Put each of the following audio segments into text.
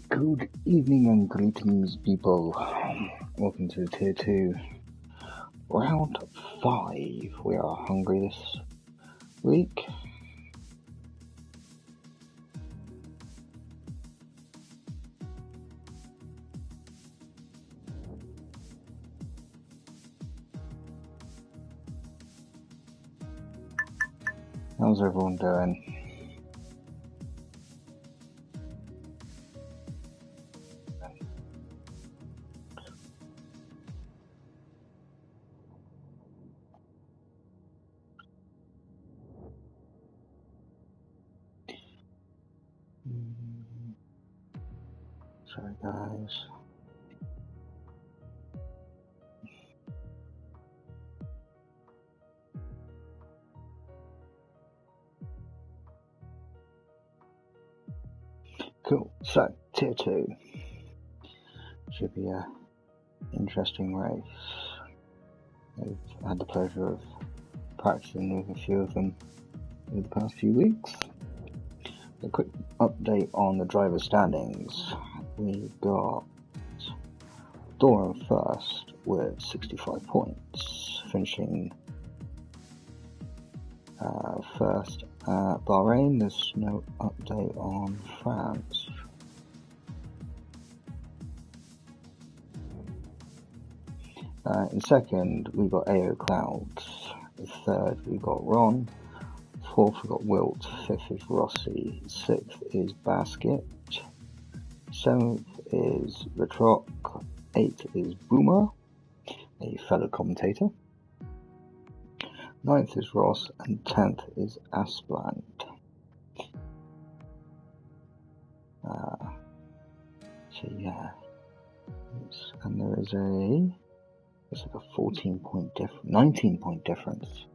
Good evening and greetings, people. Welcome to Tier 2, Round 5. We are Hungary this week. How's everyone doing? Sorry, guys. Cool. So, Tier 2 should be an interesting race. I've had the pleasure of practicing with a few of them over the past few weeks. A quick update on the driver standings. We've got Doran first with 65 points, finishing first at Bahrain. There's no update on France. In second, we got Aero Clouds. Third, we got Ron. Fourth, we got Wilt. Fifth is Rossi. Sixth is Basket. Seventh is Retrock. Eighth is Boomer, a fellow commentator. Ninth is Ross, and 10th is Aspland. So yeah, and there is it's like a 19-point difference.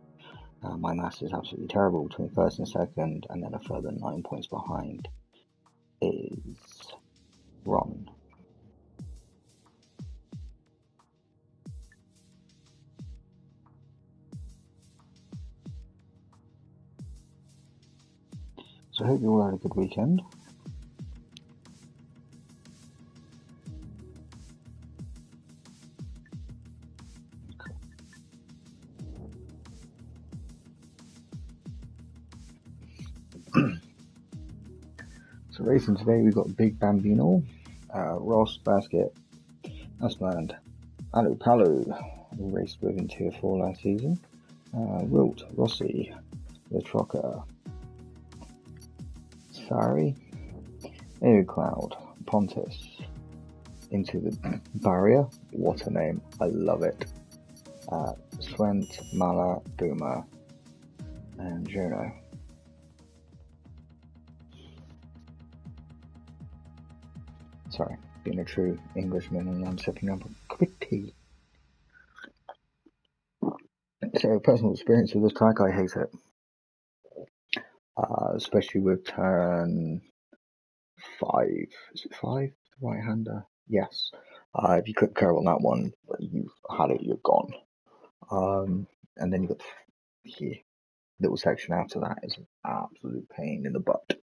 My maths is absolutely terrible between first and second, and then a further 9 points behind is Ron. So I hope you all had a good weekend. So racing today, we've got Big Bambino, Ross, Basket, Aspland, Alu Palu, who raced with in Tier 4 last season, Wilt, Rossi, the Trocker, Sari, Air Cloud, Pontus, Into the Barrier, what a name, I love it, Swent, Mala, Boomer, and Juno. Sorry, being a true Englishman, and I'm sipping up a cup of tea. So, personal experience with this track, I hate it. Especially with turn 5. Is it 5? Right-hander? Yes. If you click curve on that one, you've had it, you're gone. And then you've got the little section after that is an absolute pain in the butt.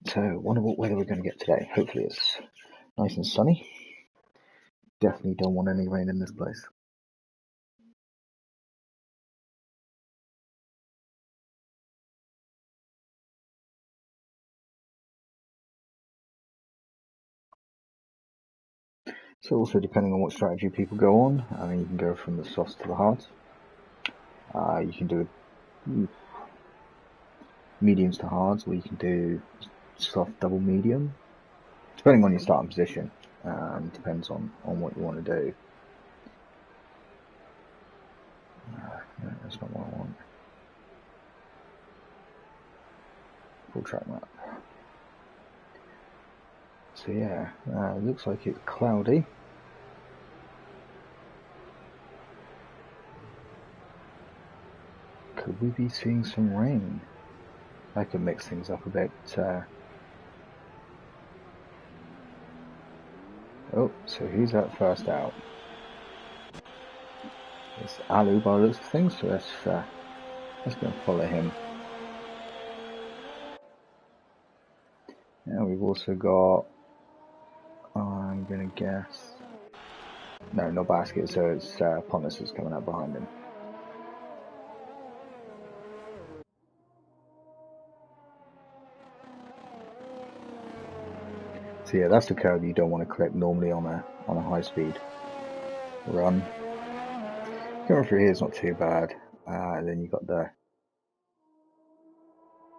So, wonder what weather we're going to get today. Hopefully it's nice and sunny. Definitely don't want any rain in this place. So also depending on what strategy people go on, you can go from the softs to the hards. You can do mediums to hards, or you can do soft double medium, depending on your starting position. Depends on what you want to do. No, that's not what I want. Full track map. So yeah, it looks like it's cloudy. Could we be seeing some rain? I could mix things up a bit. Oh, so who's that first out? It's Alu by the looks of things, so let's go and follow him. Yeah, we've also got, I'm gonna guess, no, not Basket, so it's Pontus is coming up behind him. So yeah, that's the curve you don't want to clip normally on a high speed run. Going through here is not too bad. Then you got the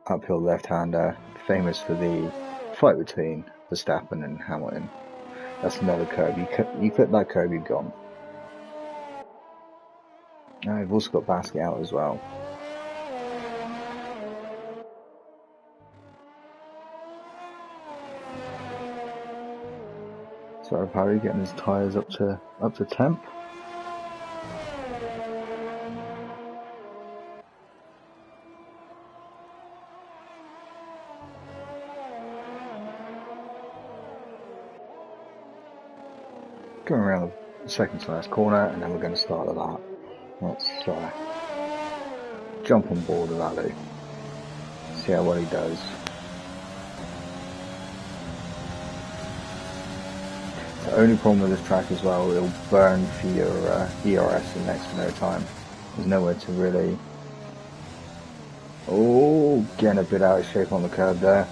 uphill left-hander, famous for the fight between Verstappen and Hamilton. That's another curve. You clip that curve, you're gone. I've also got Basket out as well. Sorry, Parry getting his tyres up to temp. Going around the second to last corner, and then we're going to start at that. Let's jump on board with Ali. See how well he does. The only problem with this track as well, it'll burn for your ERS in next to no time. There's nowhere to really... Oh, getting a bit out of shape on the curb there.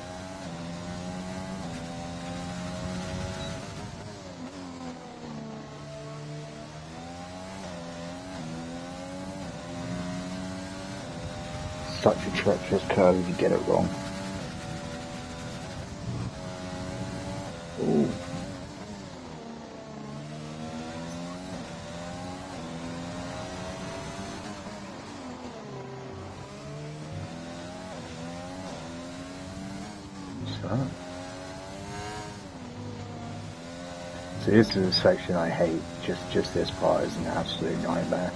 Such a treacherous curve if you get it wrong. Ooh. So this is a section I hate. Just this part is an absolute nightmare.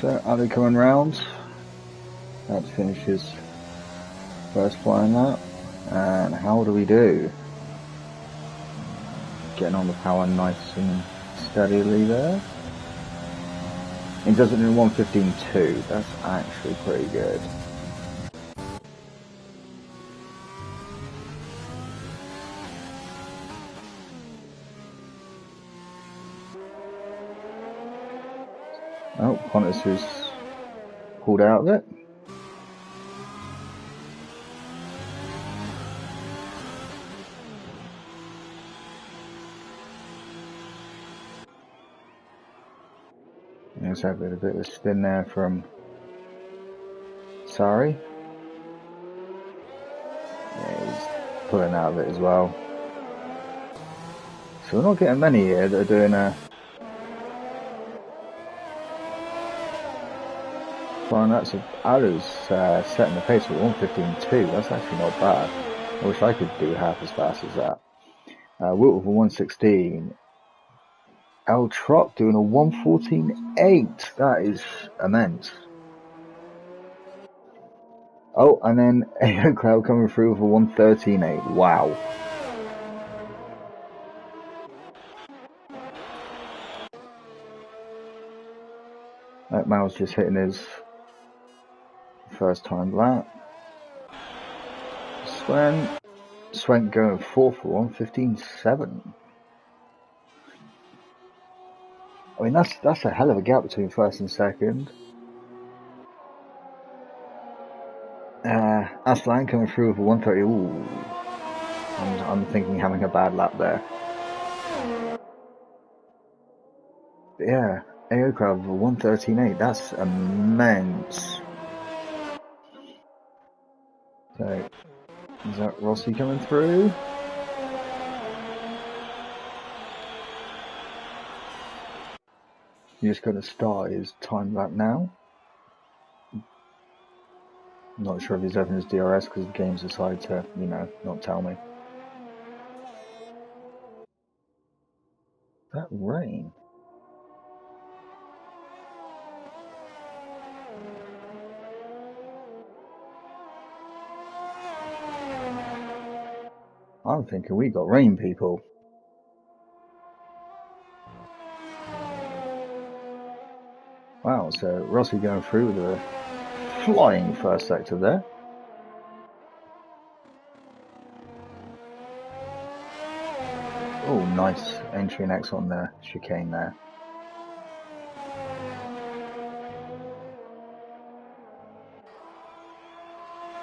So Ali coming round. That finishes first flying lap. And how do we do? Getting on the power nice and steadily there. He does it in 1:15.2. That's actually pretty good. Oh, Pontus has pulled out of it. Let's have a bit of a spin there from Sari. Yeah, he's pulling out of it as well. So we're not getting many here that are doing a fine. That's Alu's setting the pace at 1:15.2. That's actually not bad. I wish I could do half as fast as that. Wilt with a 1:16. El Trot doing a 1:14.8. That is immense. Oh, and then Aero Cloud coming through with a 1:13.8. Wow. That Mal's just hitting his first time lap. Swen going fourth for 1:15.7. I mean, that's a hell of a gap between first and second. Aslan coming through with a 1:30. Ooh, I'm thinking having a bad lap there. But yeah, AO crowd with a 1:13.8. That's immense. So, is that Rossi coming through? You're just going to start his time lap now. I'm not sure if he's opened his DRS because the game's decided to, not tell me. That rain. I'm thinking we got rain, people. Wow, so Rossi going through with a flying first sector there. Oh, nice entry and X on the chicane there.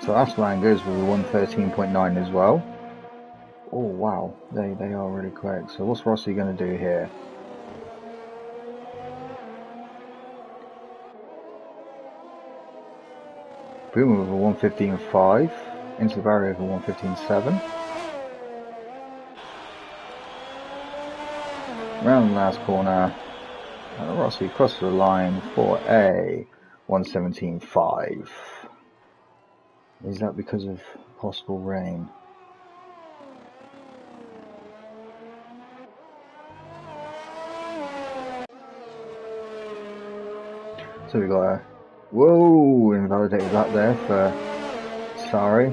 So Aslan goes with a 113.9 as well. Oh wow, they are really quick. So what's Rossi going to do here? Boomer with a 115.5 into the barrier with a 115.7. Round the last corner, Rossi across the line for a 117.5. Is that because of possible rain? So we got a whoa, invalidated that there for sorry.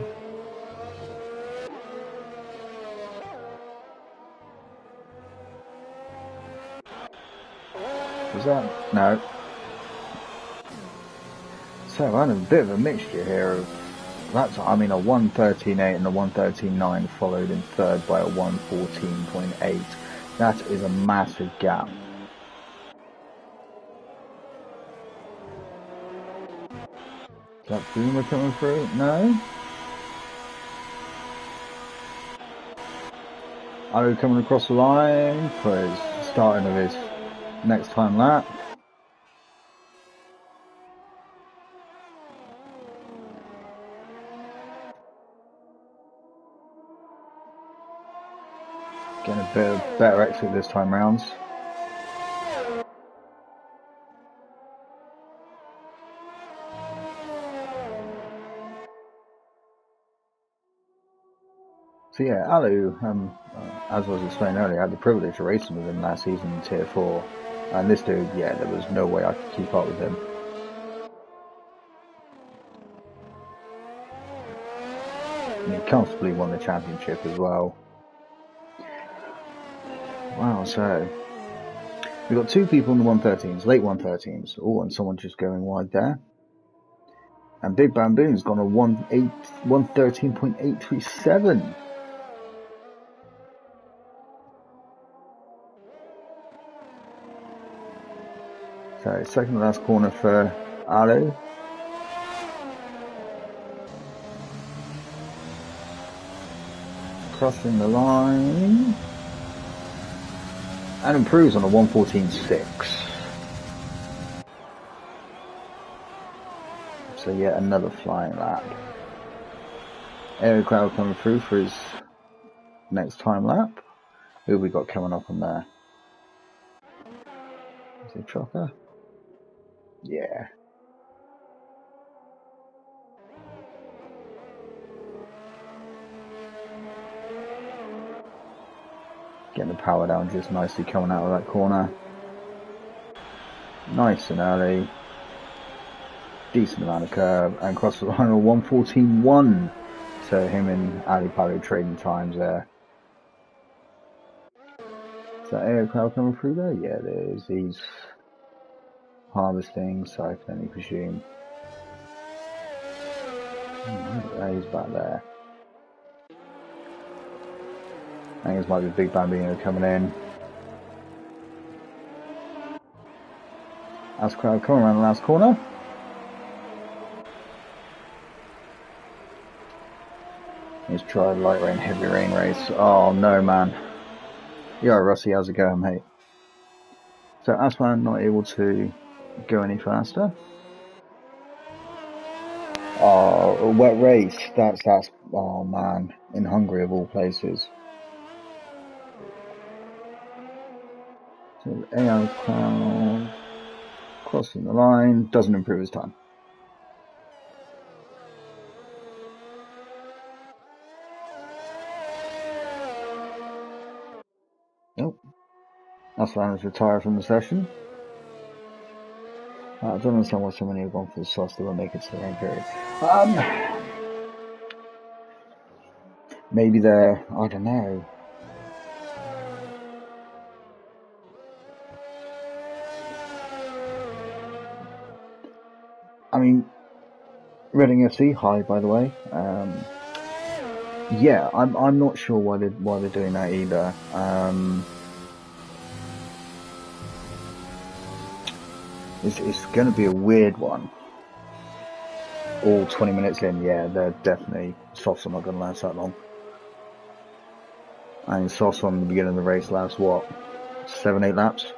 Was that no? So I had a bit of a mixture here of that's I mean a 113.8 and a 113.9 followed in third by a 114.8. That is a massive gap. Is that Boomer coming through? No. Aero coming across the line for his starting of his next time lap. Getting a bit of better exit this time round. So yeah, Alu, as I was explaining earlier, I had the privilege of racing with him last season in Tier 4. And this dude, yeah, there was no way I could keep up with him. And he comfortably won the championship as well. Wow, so we've got two people in the 113s, late 113s. Oh, and someone just going wide there. And Big Bamboo's gone a 113.837. So second to last corner for Alu. Crossing the line. And improves on a 114.6. So yet another flying lap. Aero Cloud coming through for his next time lap. Who have we got coming up on there? Is it Trucker? Yeah. Getting the power down just nicely coming out of that corner. Nice and early. Decent amount of curve and across the line of 114.1. So him and Ali Palo trading times there. Is that Air Cloud coming through there? Yeah, it is. He's harvesting, so I can only presume. He's back there. I think this might be Big Bambino coming in. As Crowd coming around the last corner. He's tried light rain, heavy rain race. Oh no, man. Yeah, Rusty, how's it going, mate? So Asman not able to go any faster. Oh, a wet race. That's oh man, in Hungary of all places. So AI Cloud crossing the line, doesn't improve his time. Nope. Asman has retired from the session. I don't understand why so many have gone for the sauce. They won't make it to the rain period. Maybe they're, I don't know. I mean, Reading FC, hi by the way. Yeah, I'm not sure why they're doing that either. It's going to be a weird one. All 20 minutes in, yeah, they're definitely softs are not going to last that long. I mean, softs on the beginning of the race last what, 7-8 laps.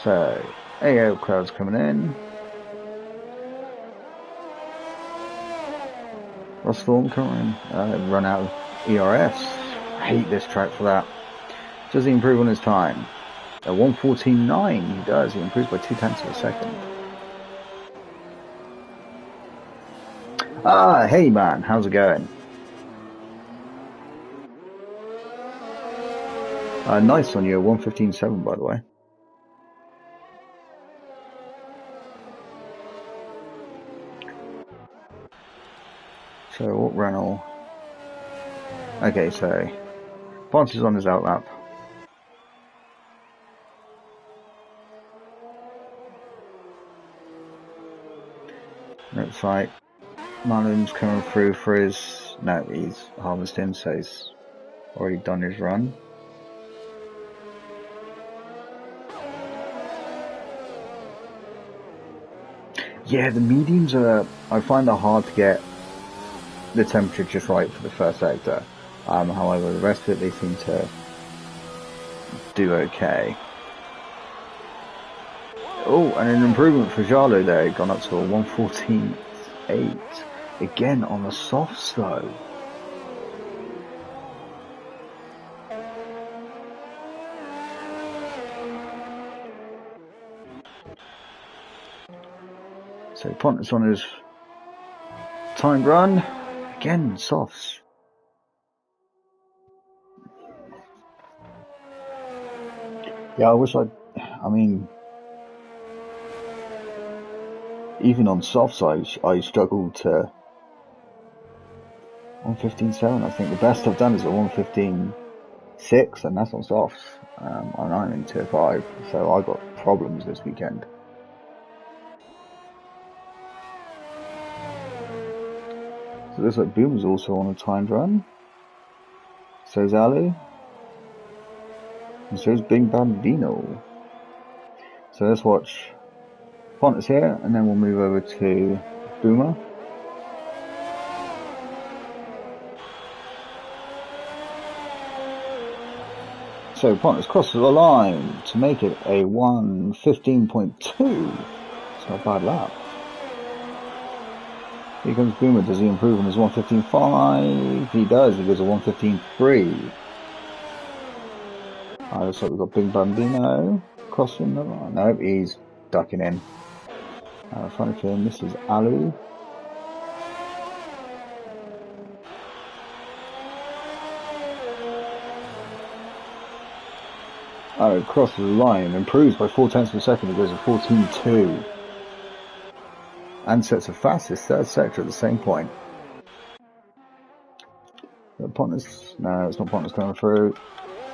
So, Aero crowd's coming in. Ross Thorne coming in. Run out of ERS. I hate this track for that. Does he improve on his time? At 1:14.9 he does. He improves by 0.2 of a second. Ah, hey man, how's it going? Nice on you, 1:15.7 by the way. So what Renault? Okay, so Ponce is on his outlap. Looks like Marlon's coming through for his. No, he's harvesting, so he's already done his run. Yeah, the mediums are. I find it hard to get the temperature just right for the first sector. However, the rest of it they seem to do okay. Oh, and an improvement for Jalo there, gone up to a 1:14.8. Again on the softs though. So Pontus on his timed run. Again, softs. Yeah, I mean, even on softs, I struggled to 1:15.7. I think the best I've done is a 1:15.6, and that's on softs. I'm in tier 5, so I got problems this weekend. So it looks like Boom's also on a timed run. So's Ali. And so's Bing Bambino. So let's watch Pontus here, and then we'll move over to Boomer. So Pontus crosses the line to make it a 1:15.2. It's not a bad lap. Here comes Boomer. Does he improve on his 1:15.5? He does. He goes to 1:15.3. Looks like we've got Bing Bambino crossing the line. Nope, he's ducking in. Funny for him, this is Alu. Crosses the line, improves by 0.4 of a second. He goes to 14.2. And sets a fastest third sector at the same point. Pontus, no, it's not Pontus coming through.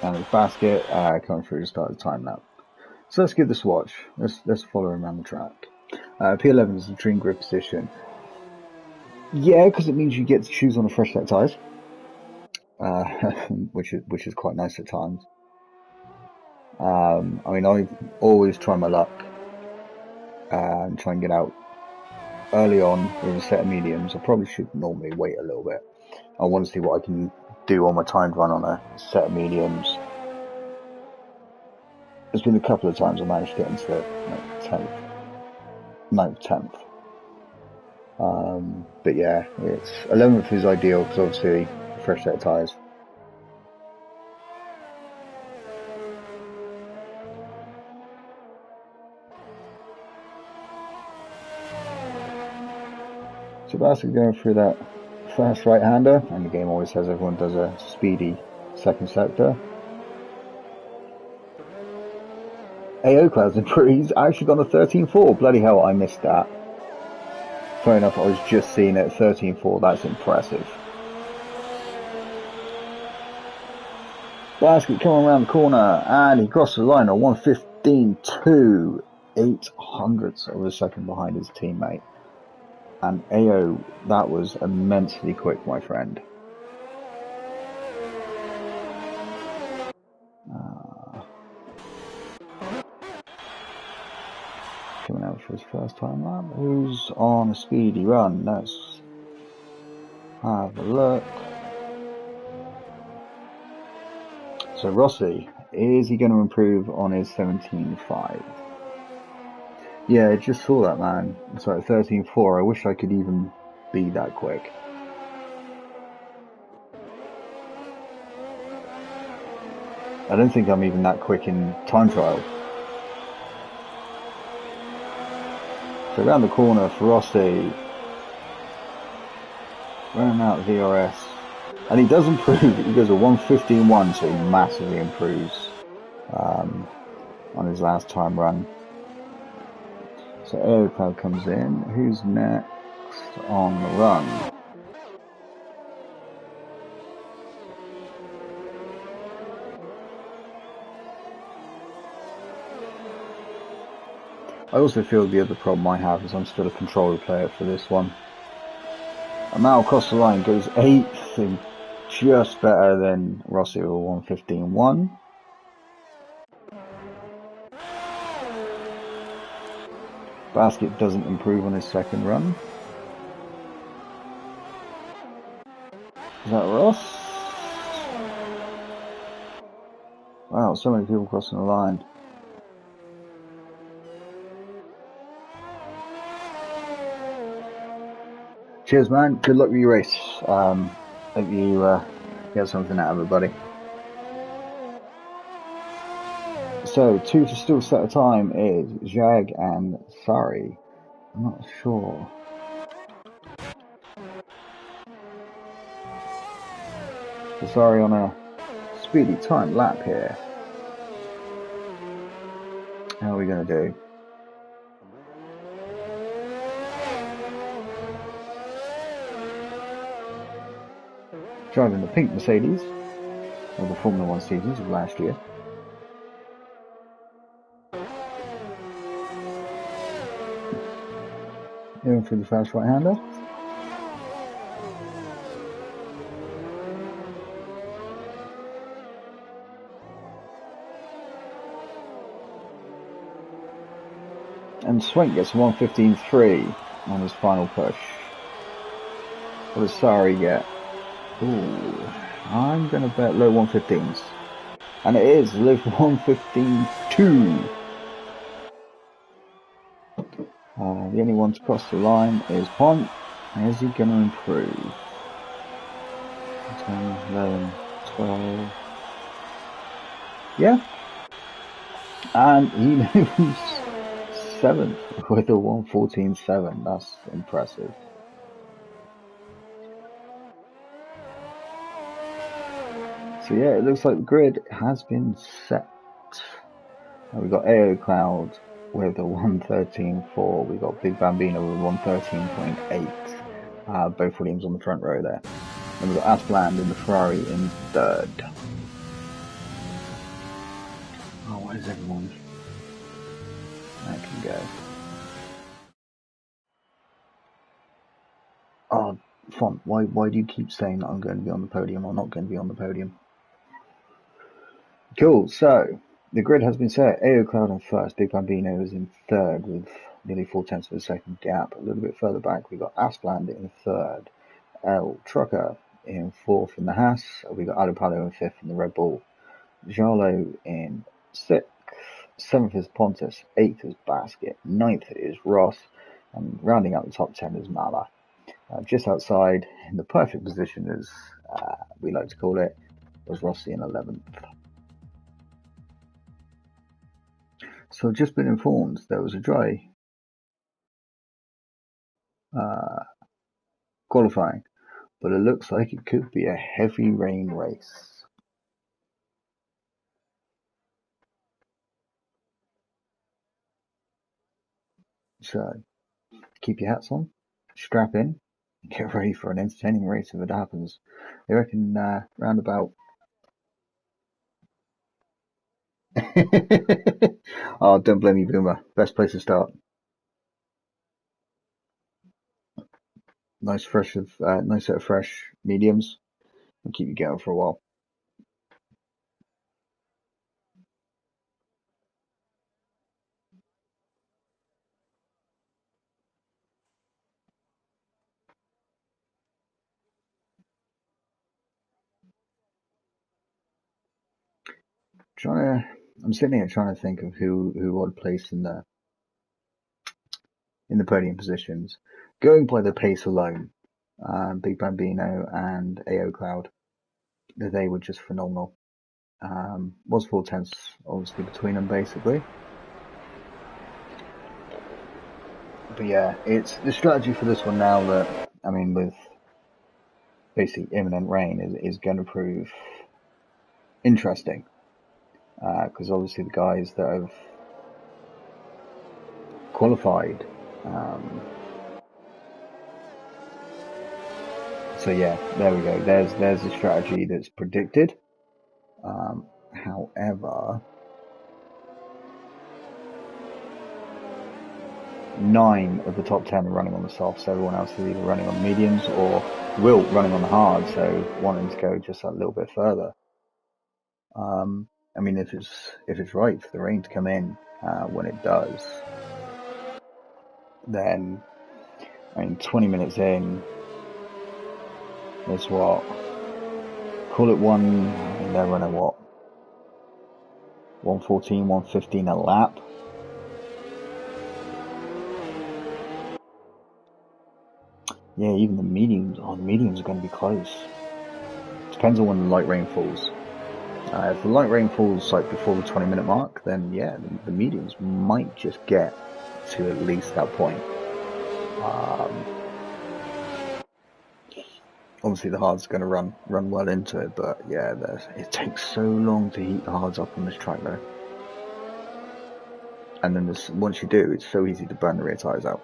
And his basket coming through to start the time lap. So let's give this a watch. Let's follow him around the track. P11 is the dream grip position. Yeah, because it means you get to choose on a fresh set of tyres, which is quite nice at times. I mean, I always try my luck and try and get out early on with a set of mediums. I probably should normally wait a little bit. I want to see what I can do on my timed run on a set of mediums. There's been a couple of times I managed to get into the 10th, 9th, 10th. But yeah, it's 11th is ideal because obviously a fresh set of tyres. Sebastian going through that fast right-hander, and the game always says everyone does a speedy second sector. AO Cloud's improved. He's actually gone to 13.4. Bloody hell, I missed that. Fair enough, I was just seeing it at 13.4. That's impressive. Basket coming around the corner, and he crossed the line on 1:15.2, 800ths of a second behind his teammate. And AO, that was immensely quick, my friend. Coming out for his first time lap. Who's on a speedy run? Let's have a look. So Rossi, is he going to improve on his 17.5? Yeah, I just saw that, man. So at 13.4, I wish I could even be that quick. I don't think I'm even that quick in time trial. So around the corner for Rossi, running out VRS, and he does improve. He goes a 1:15.1, so he massively improves on his last time run. So Aero Cloud comes in. Who's next on the run? I also feel the other problem I have is I'm still a controller player for this one. And now across the line goes 8th, and just better than Rossi with 1:15.1. Basket doesn't improve on his second run. Is that Ross? Wow, so many people crossing the line. Cheers, man. Good luck with your race. Hope you get something out of it, buddy. So, 2 to still set a time is Jag and Sari. I'm not sure. So Sari on a speedy time lap here. How are we going to do? Driving the pink Mercedes of the Formula 1 seasons of last year. Going through the fast right-hander. And Swank gets 1:15.3 on his final push. What does Sari get? Ooh, I'm going to bet low 1:15s. And it is low 1:15.2. The only one to cross the line is Pont. Is he going to improve? 10, 11, 12. Yeah. And he moves 7th with a 1:14.7. That's impressive. So yeah, it looks like the grid has been set. We've got AO Cloud with a 1:13.4. We've got Big Bambino with 1:13.8. Both Williams on the front row there. And we've got Aspland in the Ferrari in 3rd. Oh, where's everyone? That can go. Oh, Font, why do you keep saying that I'm going to be on the podium or not going to be on the podium? Cool, so the grid has been set. AO Cloud in 1st, Big Bambino is in 3rd with nearly 4/10 of a second gap. A little bit further back, we've got Aspland in 3rd, El Trucker in 4th in the Haas. We've got Alupalo in 5th in the Red Bull, Jalo in 6th, 7th is Pontus, 8th is Basket, 9th is Ross, and rounding out the top 10 is Mala. Just outside, in the perfect position, as we like to call it, was Rossi in 11th. So I've just been informed there was a dry qualifying, but it looks like it could be a heavy rain race. So, keep your hats on, strap in, and get ready for an entertaining race if it happens. I reckon round about... Oh, don't blame me, Boomer. Best place to start. Nice set of fresh mediums, and keep you going for a while. I'm sitting here trying to think of who I'd place in the podium positions. Going by the pace alone, Big Bambino and AO Cloud, they were just phenomenal. Was 4/10 obviously between them basically. But yeah, it's the strategy for this one now that, I mean, with basically imminent rain is going to prove interesting. Because obviously the guys that have qualified, so yeah, there we go. There's the strategy that's predicted. However, 9 of the top 10 are running on the soft, so everyone else is either running on mediums or will running on the hard, so wanting to go just a little bit further. I mean, if it's right for the rain to come in when it does, then, I mean, 20 minutes in, there's what? Call it one, I mean, they're running what? 114, 115 a lap. Yeah, even the mediums are going to be close. Depends on when the light rain falls. If the light rain falls like before the 20-minute mark, then yeah, the mediums might just get to at least that point. Obviously the hard's going to run well into it, but yeah, it takes so long to heat the hards up on this track though. And then once you do, it's so easy to burn the rear tyres out.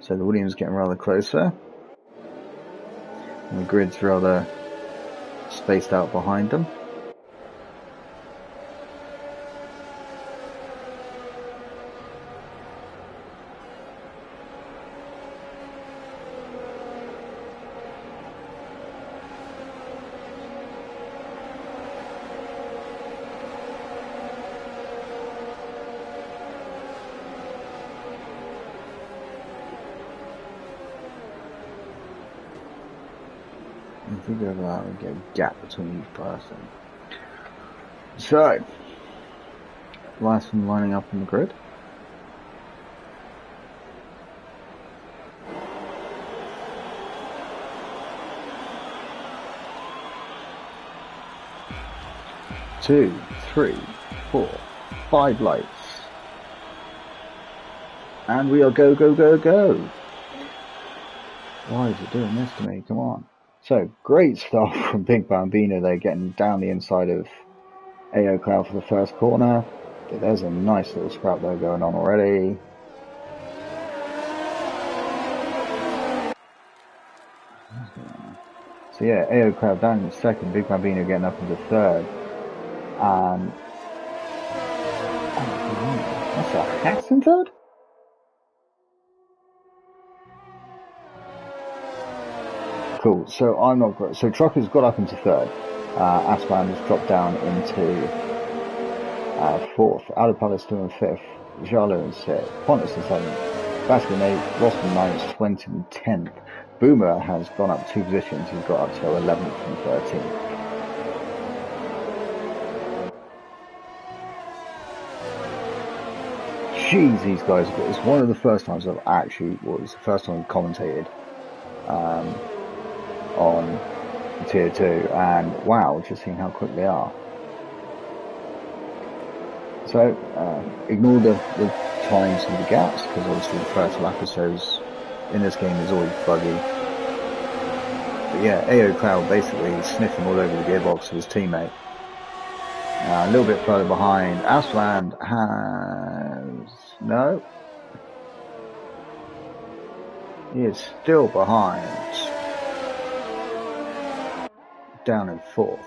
So the Williams getting rather closer. And the grid's rather spaced out behind them. If we go that, we get a gap between each person. So, last one lining up on the grid. Two, 3, 4, 5 lights. And we are go, go, go, go. Why is it doing this to me? Come on. So, great stuff from Big Bambino. They're getting down the inside of AO Cloud for the first corner. There's a nice little scrap there going on already. So yeah, AO Cloud down in second, Big Bambino getting up into third. And that's a Hax in third? Cool, so I'm not great. So Trucker's got up into third. Asman has dropped down into fourth. Alapala still in fifth. Jalo in sixth. Pontus in seventh. Baskin in eighth. Rosman ninth. Swinton in 10th. Boomer has gone up 2 positions. He's got up to 11th from 13th. Jeez, these guys, it's one of the first times I've actually, well, it's the first time I've commentated on Tier 2, and wow, just seeing how quick they are. So, ignore the times and the gaps, because obviously the first lap or so's in this game is always buggy. But yeah, AO Cloud basically sniffing all over the gearbox of his teammate. A little bit further behind. Aslan has... no. He is still behind. Down in fourth.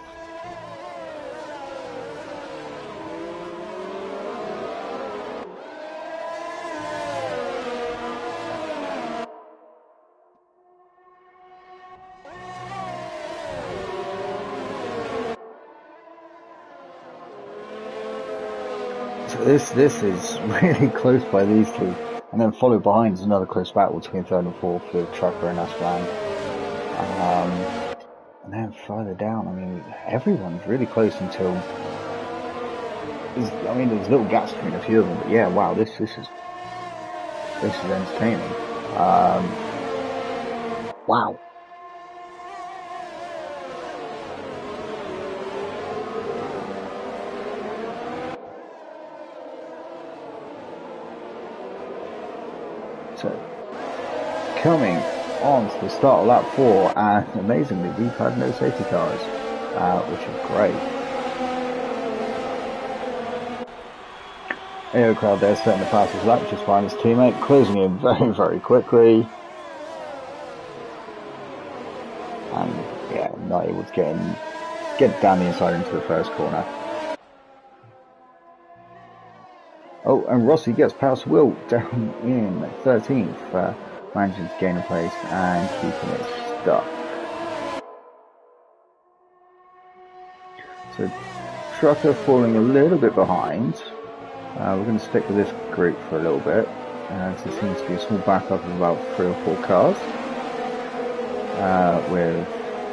So this is really close by these two. And then followed behind is another close battle between third and fourth with Trucker and Aslan. And then further down, I mean, everyone's really close until... there's little gaps between a few of them, but yeah, wow, this is entertaining. Wow. So, coming on to the start of lap 4, and amazingly, we've had no safety cars, which is great. Aero crowd there setting the fastest lap, just find his teammate, closing in very, very quickly. And yeah, not able to get down the inside into the first corner. Oh, and Rossi gets past Will down in 13th, managing to gain a place and keeping it stuck. So, Trucker falling a little bit behind. We're going to stick with this group for a little bit, as there seems to be a small backup of about 3 or 4 cars, with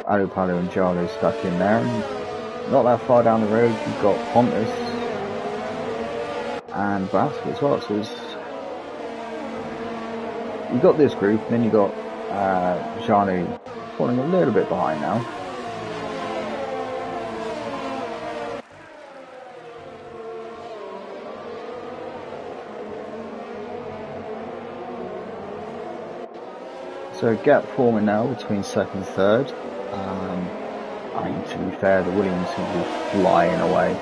Alupalo and Jarlo stuck in there. And not that far down the road, you've got Pontus and Bask as well. So you've got this group, and then you've got Jarlo falling a little bit behind now. So a gap forming now between second and third. To be fair, the Williams seem to be flying away.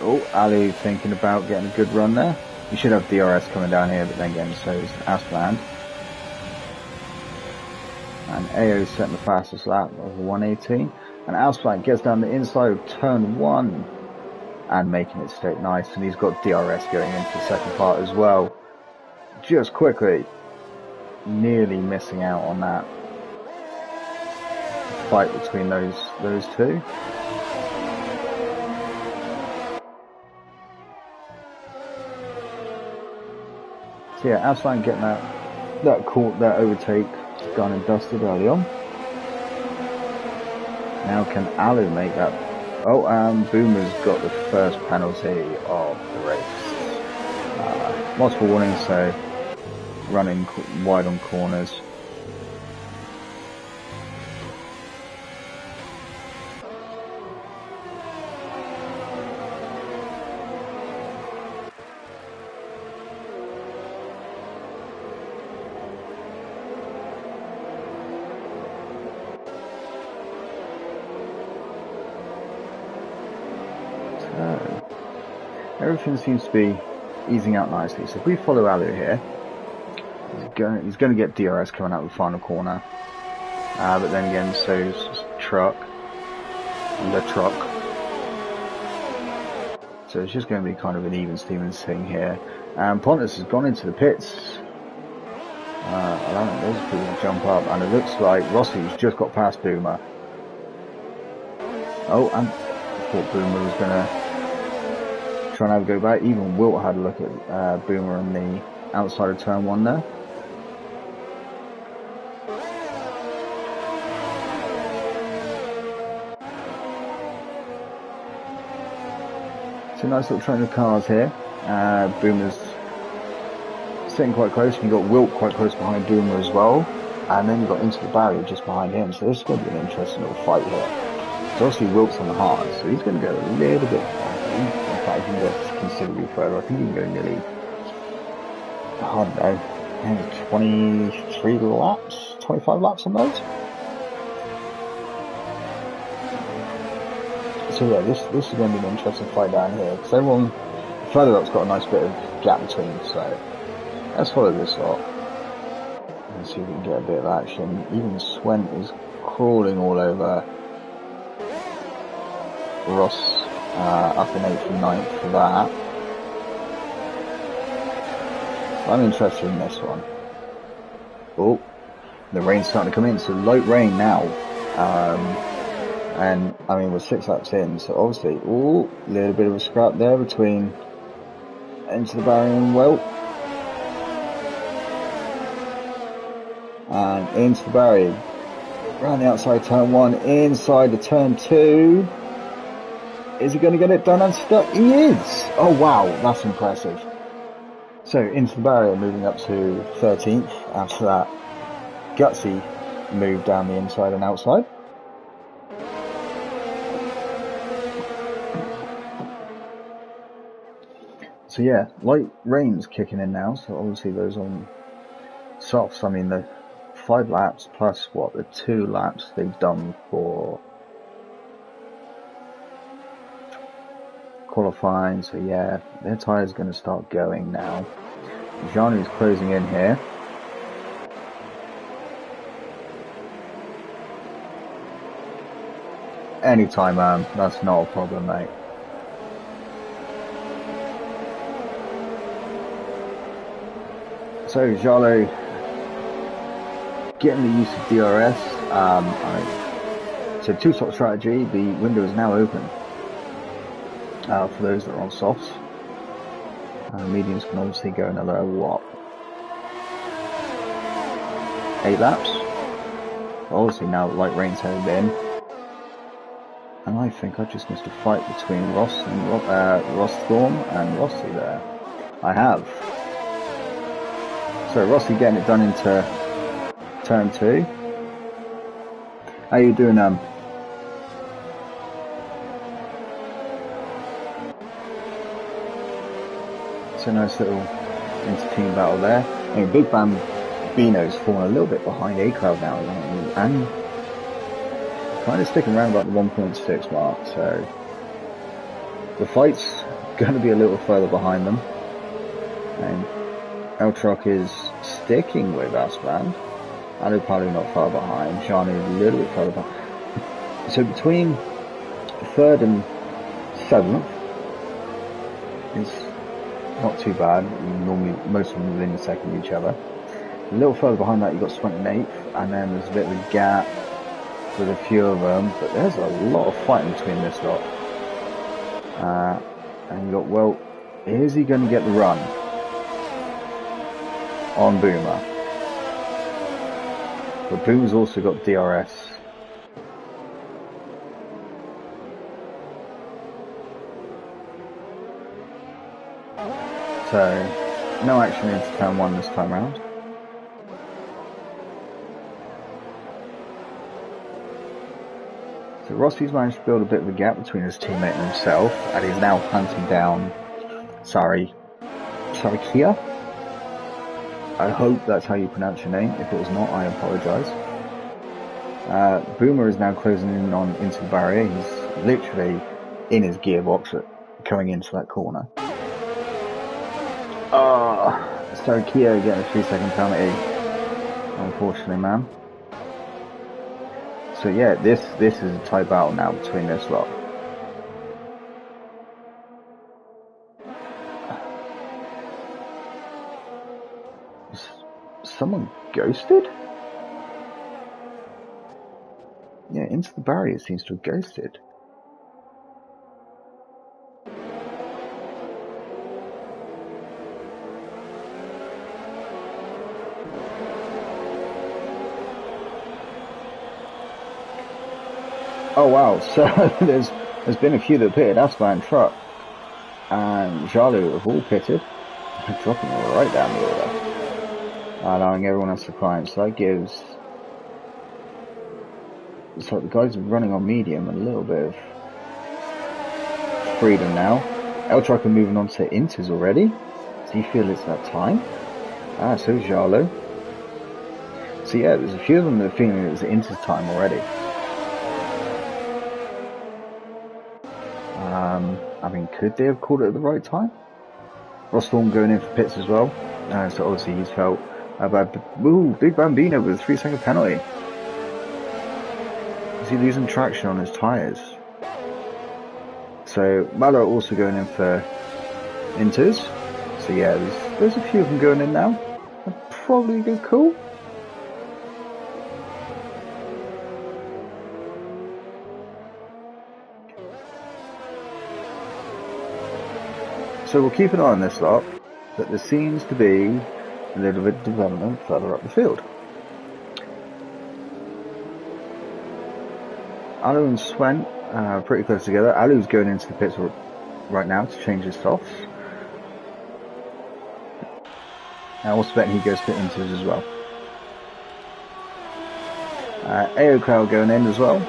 Oh, Ali thinking about getting a good run there. You should have DRS coming down here, but then again, so is Aslan. And AO setting the fastest lap of 118. And Aslan gets down the inside of turn 1 and making it straight nice. And he's got DRS going into the second part as well. Just quickly. Nearly missing out on that fight between those two. So yeah, Aslan getting that overtake done and dusted early on. Now can Alu make that? Oh, Boomer's got the first penalty of the race. Multiple warnings, so running wide on corners. So, everything seems to be easing out nicely. So if we follow Alu here, he's going to get DRS coming out of the final corner, but then again, so's the truck. So it's just going to be kind of an even Stevens thing here. And Pontus has gone into the pits. Allowing those people to jump up, and it looks like Rossi's just got past Boomer. Oh, and I thought Boomer was going to try and have a go back. Even Wilt had a look at Boomer on the outside of turn 1 there. So nice little train of cars here. Boomer's sitting quite close, and you've got Wilt quite close behind Boomer as well. And then you've got Into the Barrier just behind him. So this is going to be an interesting little fight here. So obviously Wilt's on the hard, so he's going to go a little bit further. In fact, he can go considerably further. I think he can go nearly, I don't know, 23 laps, 25 laps on those. So yeah, this is going to be an interesting fight down here, because everyone further up's got a nice bit of gap between, so let's follow this lot. And see if we can get a bit of action. Even Swent is crawling all over Ross up in 8th and 9th for that. I'm interested in this one. Oh, the rain's starting to come in, so light rain now. And I mean, we're 6 laps in, so obviously, a little bit of a scrap there between Into the Barrier and Welt. And Into the Barrier, around the outside turn 1, inside the turn 2. Is he going to get it done unstuck? He is! Oh wow, that's impressive. So, Into the Barrier moving up to 13th after that gutsy move down the inside and outside. So yeah, light rain's kicking in now, so obviously those on softs, I mean the 5 laps plus what, the 2 laps they've done for qualifying, so yeah, their tyres going to start going now. Janu's closing in here. Anytime, that's not a problem, mate. So Jalo getting the use of DRS. So 2-stop strategy, the window is now open for those that are on softs. Mediums can obviously go another, what, 8 laps? Obviously now light rain's headed in. And I think I just missed a fight between Ross Thorn and Rossi there. I have. So Rossi getting it done into turn 2. How you doing, It's a nice little inter-team battle there. I mean, Big Bambino's fallen a little bit behind A-Cloud now, and kind of sticking around about the 1.6 mark, so the fight's going to be a little further behind them. And Eltrock is sticking with Asband. Alupalu not far behind. Janu a little bit further behind. So between 3rd and 7th is not too bad. Normally most of them within a second of each other. A little further behind that you've got Swent in 8th, and then there's a bit of a gap with a few of them, but there's a lot of fighting between this lot. And you got, well, is he going to get the run on Boomer? But Boomer's also got DRS. So, no action into turn 1 this time round. So Rossi's managed to build a bit of a gap between his teammate and himself, and he's now hunting down Kia. I hope that's how you pronounce your name. If it was not, I apologise. Boomer is now closing in on Into the Barrier. He's literally in his gearbox coming into that corner. So Kia getting a 3-second penalty, unfortunately, man. So yeah, this is a tight battle now between this lot. Is someone ghosted? Yeah, Into the Barrier seems to have ghosted. Oh wow, so there's been a few that pitted, Aspan, Truck, and Jalu have all pitted, dropping right down the order, allowing everyone else to climb, so that gives, so the guys running on medium a little bit of freedom now. El Truck are moving on to Inters already, do you feel it's that time? So Jalu. So yeah, there's a few of them that are feeling it's Inters time already. could they have called it at the right time? Ross Thorne going in for pits as well. So obviously he's felt bad. Ooh, Big Bambino with a 3-second penalty. Is he losing traction on his tyres? So Malo also going in for inters. So yeah, there's a few of them going in now. That'd probably a good call. So we'll keep an eye on this lot, but there seems to be a little bit of development further up the field. Alu and Swen are pretty close together. Alu's going into the pits right now to change his softs. I also bet he goes for inters as well. Aero going in as well.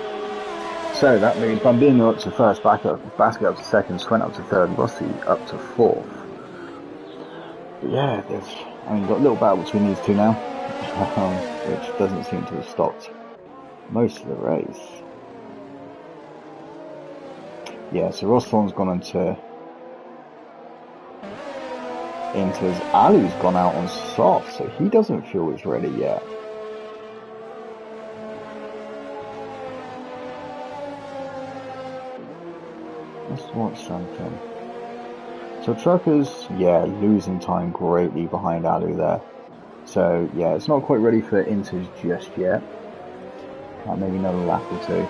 So that means Bambino up to first, Basket up to second, Swen up to third, Rossi up to fourth. But yeah, got a little battle between these two now, which doesn't seem to have stopped most of the race. Yeah, so Ross Thorne's gone into his Alu's gone out on soft, so he doesn't feel it's ready yet. Let's watch something. So Truckers, yeah, losing time greatly behind Alu there. So yeah, it's not quite ready for inters just yet. Maybe another lap or two.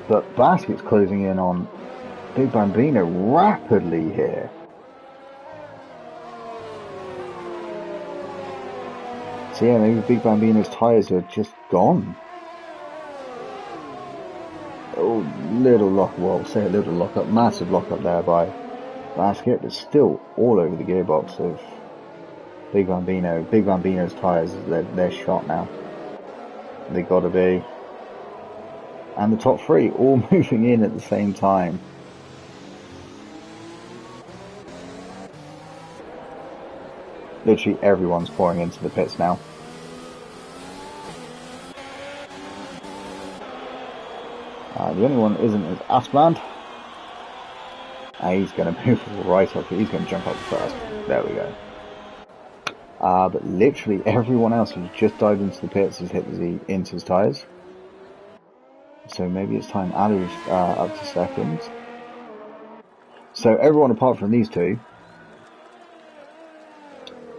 But Basket's closing in on Big Bambino rapidly here. So yeah, maybe Big Bambino's tyres are just gone. Oh, little lock, well, say a little lock up, massive lock up there by Basket, but still all over the gearbox of Big Bambino. Big Bambino's tyres, they're shot now. They gotta be. And the top three all moving in at the same time. Literally everyone's pouring into the pits now. The only one isn't is Aspland. He's going to move right up. He's going to jump up first. There we go. But literally everyone else who's just dived into the pits has hit into his tyres. So maybe it's time Alu's up to second. So everyone apart from these two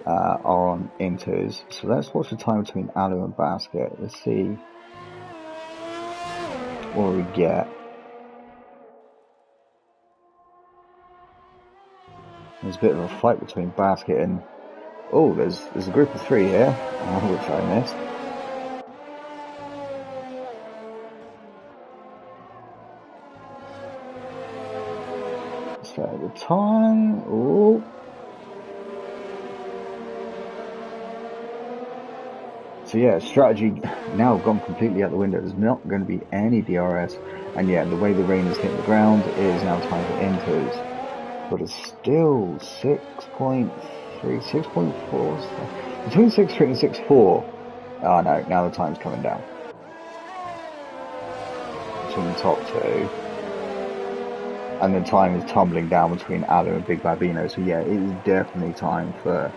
are on inters. So let's watch the time between Alu and Basket. Let's see what we get. There's a bit of a fight between Basket and... Oh, there's a group of three here, which I missed. So the time... Oh. So yeah, strategy now gone completely out the window. There's not going to be any DRS. And yeah, the way the rain has hit the ground, it is now time for inters. But it's still 6.3, 6.4, between 6.3 and 6.4. Oh no, now the time's coming down. Between the top two. And the time is tumbling down between Alu and Big Bambino. So yeah, it is definitely time for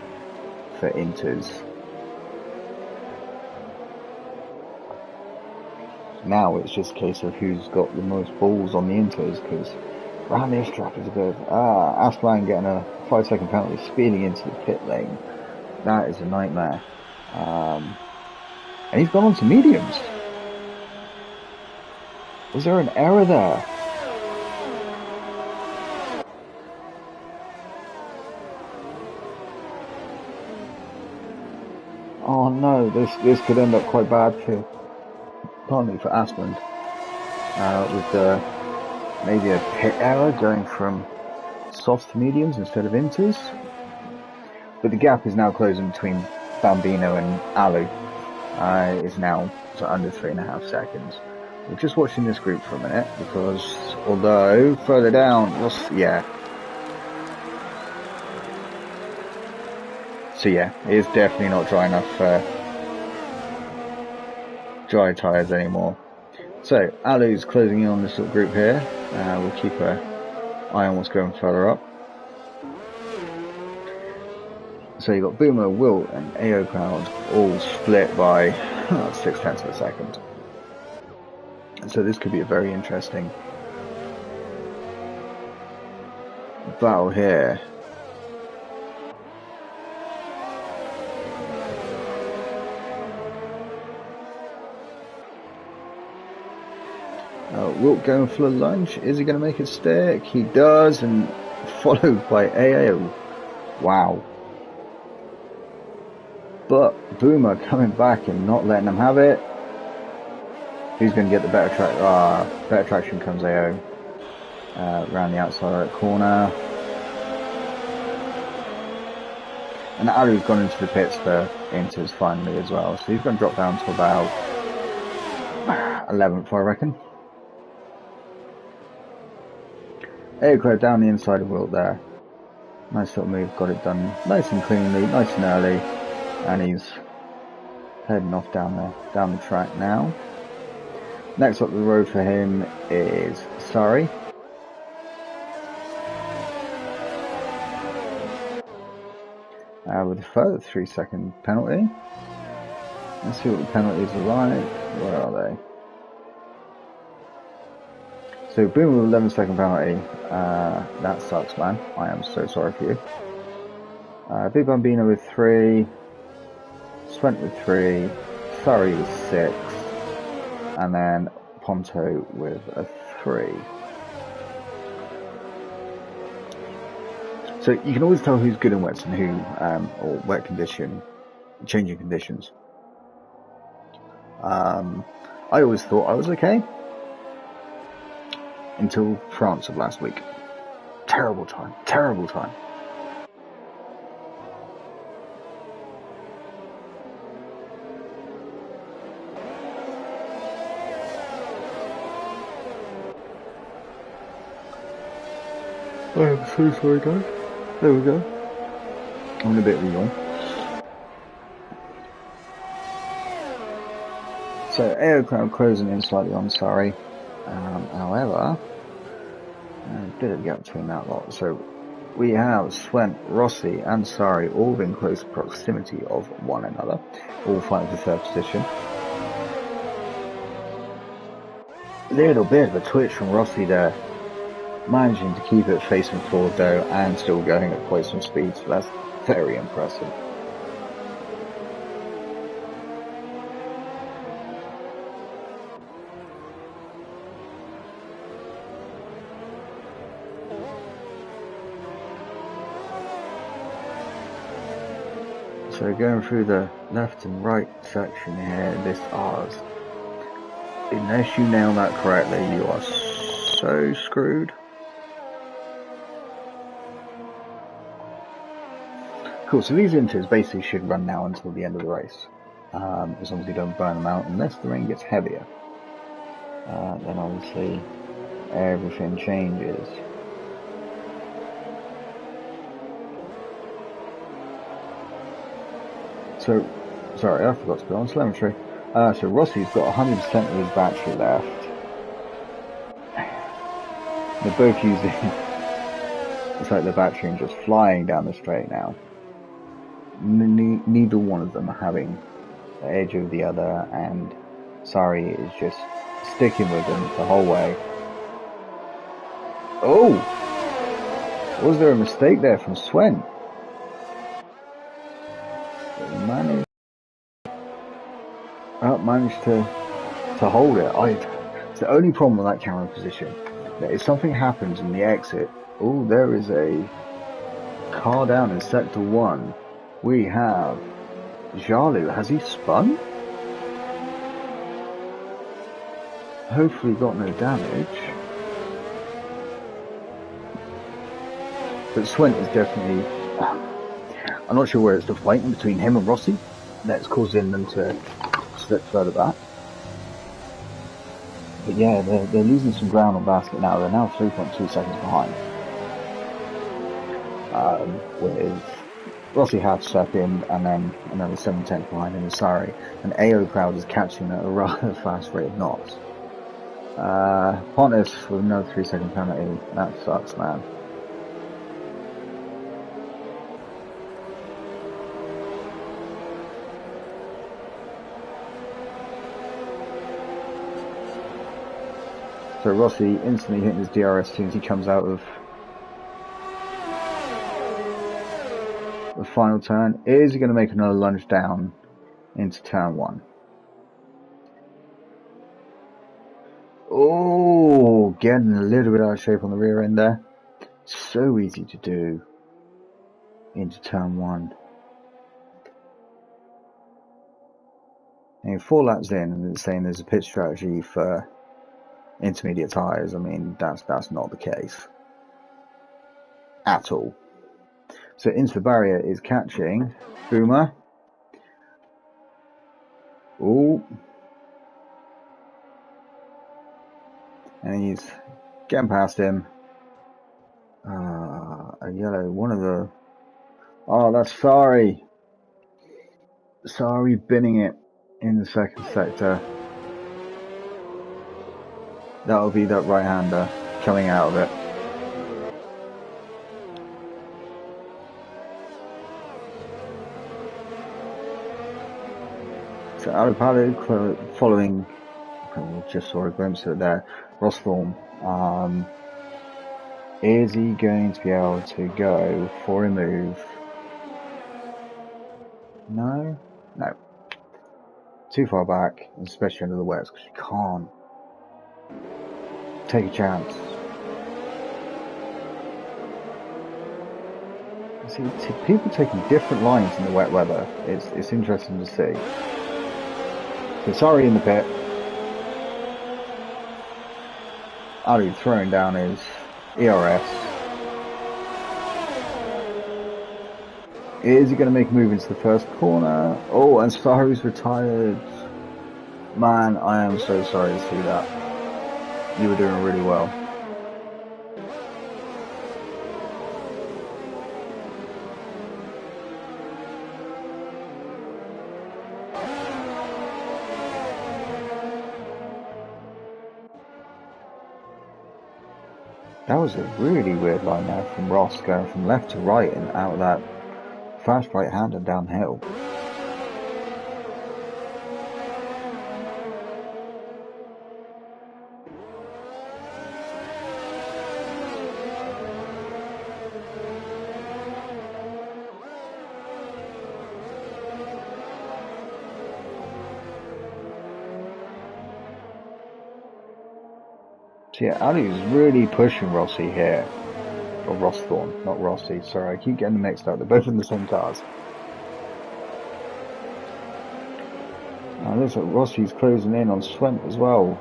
inters. Now it's just a case of who's got the most balls on the inters, because around this track is a bit of, Aslan getting a 5-second penalty, speeding into the pit lane. That is a nightmare. And he's gone on to mediums. Was there an error there? Oh no, this could end up quite bad for, partly for Aslan. With maybe a pit error going from softs to mediums instead of inters. But the gap is now closing between Bambino and Alu. Is now to under 3.5 seconds. We're just watching this group for a minute, because although further down, yeah. So yeah, it is definitely not dry enough dry tyres anymore. So, Alu's closing in on this little group here. We'll keep an eye on what's going further up. So you've got Boomer, Wilt, and AO Crowd all split by 0.6 of a second. So this could be a very interesting battle here. Wilt going for the lunge. Is he going to make it stick? He does, and followed by AO. Wow. But Boomer coming back and not letting them have it. Who's going to get the better track? Better traction comes AO. Around the outside of that corner. And Alu's gone into the pits for Inters finally as well. So he's going to drop down to about 11th, I reckon. Aircraft down the inside of Wilt there. Nice little move, got it done nice and cleanly, nice and early. And he's heading off down the track now. Next up the road for him is Surrey. With a further 3-second penalty. Let's see what the penalties are like. Where are they? So Boom with 11-second penalty. That sucks, man. I am so sorry for you. Big Bambino with 3. Swent with 3. Surrey with 6. And then Ponto with a 3. So you can always tell who's good in wets and who, or wet condition, changing conditions. I always thought I was okay. Until France of last week. Terrible time. Terrible time. I am so sorry, guys. There we go. I'm in a bit of a yawn. So, Aero Crowd closing in slightly on Surrey. However, a bit of a gap between that lot. So, we have Swent, Rossi, and Surrey all in close proximity of one another, all fighting for third position. A little bit of a twitch from Rossi there. Managing to keep it facing forward though, and still going at quite some speed, so that's very impressive. So going through the left and right section here, this R's. Unless you nail that correctly, you are so screwed. Cool, so these Inters basically should run now until the end of the race. As long as you don't burn them out, unless the rain gets heavier. Then obviously everything changes. So, sorry, I forgot to put on telemetry. So Rossi's got 100% of his battery left. They're both using, it's like the battery and just flying down the straight now. Neither one of them are having the edge of the other, and Surrey is just sticking with them the whole way. Oh! Was there a mistake there from Swent? Managed to hold it. It's the only problem with that camera position. That if something happens in the exit, oh, there is a car down in sector 1. We have Jalu. Has he spun? Hopefully got no damage. But Swent is definitely... I'm not sure where it's the fight in between him and Rossi that's causing them to slip further back. But yeah, they're losing some ground on Basket now. They're now 3.2 seconds behind. With Rossi half second, and then another 7/10 behind him is Surrey. And AO Crowd is catching at a rather fast rate of knots. Pontus with another 3-second penalty. That sucks, man. So Rossi instantly hitting his DRS as soon as he comes out of the final turn. Is he going to make another lunge down into turn 1? Oh, getting a little bit out of shape on the rear end there. So easy to do into turn 1. And 4 laps in, and it's saying there's a pit strategy for intermediate tyres. I mean, that's not the case at all. So into the barrier is catching Boomer. Ooh. And he's getting past him. A yellow, one of the... Oh, that's Sari. Sari binning it in the second sector. That'll be that right-hander coming out of it. So Alipalo following, we just saw a glimpse of it there, Rosthorn. Is he going to be able to go for a move? No? No. Too far back, especially under the wets, because you can't take a chance. See, people taking different lines in the wet weather. It's interesting to see. So sorry in the pit. Ali throwing down his ERS. Is he going to make a move into the first corner? Oh, and Sari's retired. Man, I am so sorry to see that. You were doing really well. That was a really weird line there from Ross, going from left to right and out of that fast right-hander downhill. So yeah, Ali's really pushing Rossi here. Or Rosthorn, not Rossi, sorry, I keep getting them mixed up, they're both in the same cars. Looks like Rossi's closing in on Swemp as well,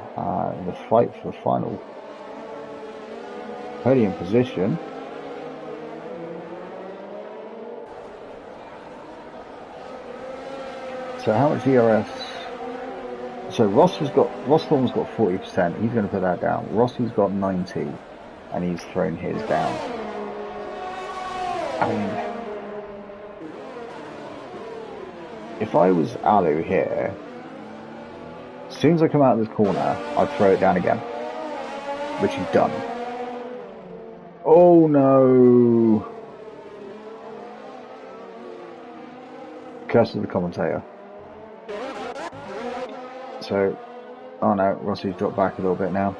in the fight for the final podium position. So how much DRS? So Rosthorn's got 40%, he's going to put that down. Rossi's got 90, and he's thrown his down. I mean, if I was Alu here, as soon as I come out of this corner, I'd throw it down again, which he's done. Oh no! Curse of the commentator. So, oh no, Rossi's dropped back a little bit now.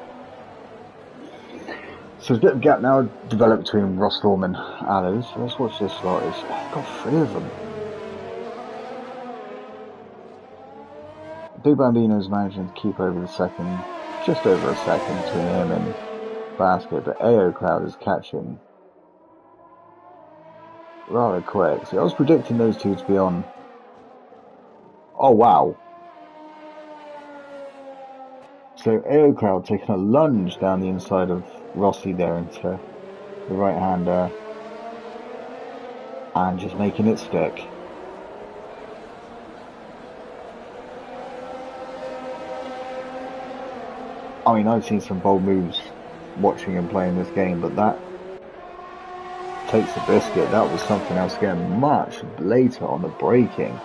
So there's a bit of a gap now developed between Rosthorn and Alu. So let's watch this lot. It's got 3 of them. Big Bambino's managing to keep over the second, just over a second between him and Basket, but AO Cloud is catching rather quick. So I was predicting those two to be on. Oh wow. So AO Cloud taking a lunge down the inside of Rossi there into the right-hander and just making it stick. I mean, I've seen some bold moves watching him playing this game, but that takes the biscuit. That was something else again, much later on the braking.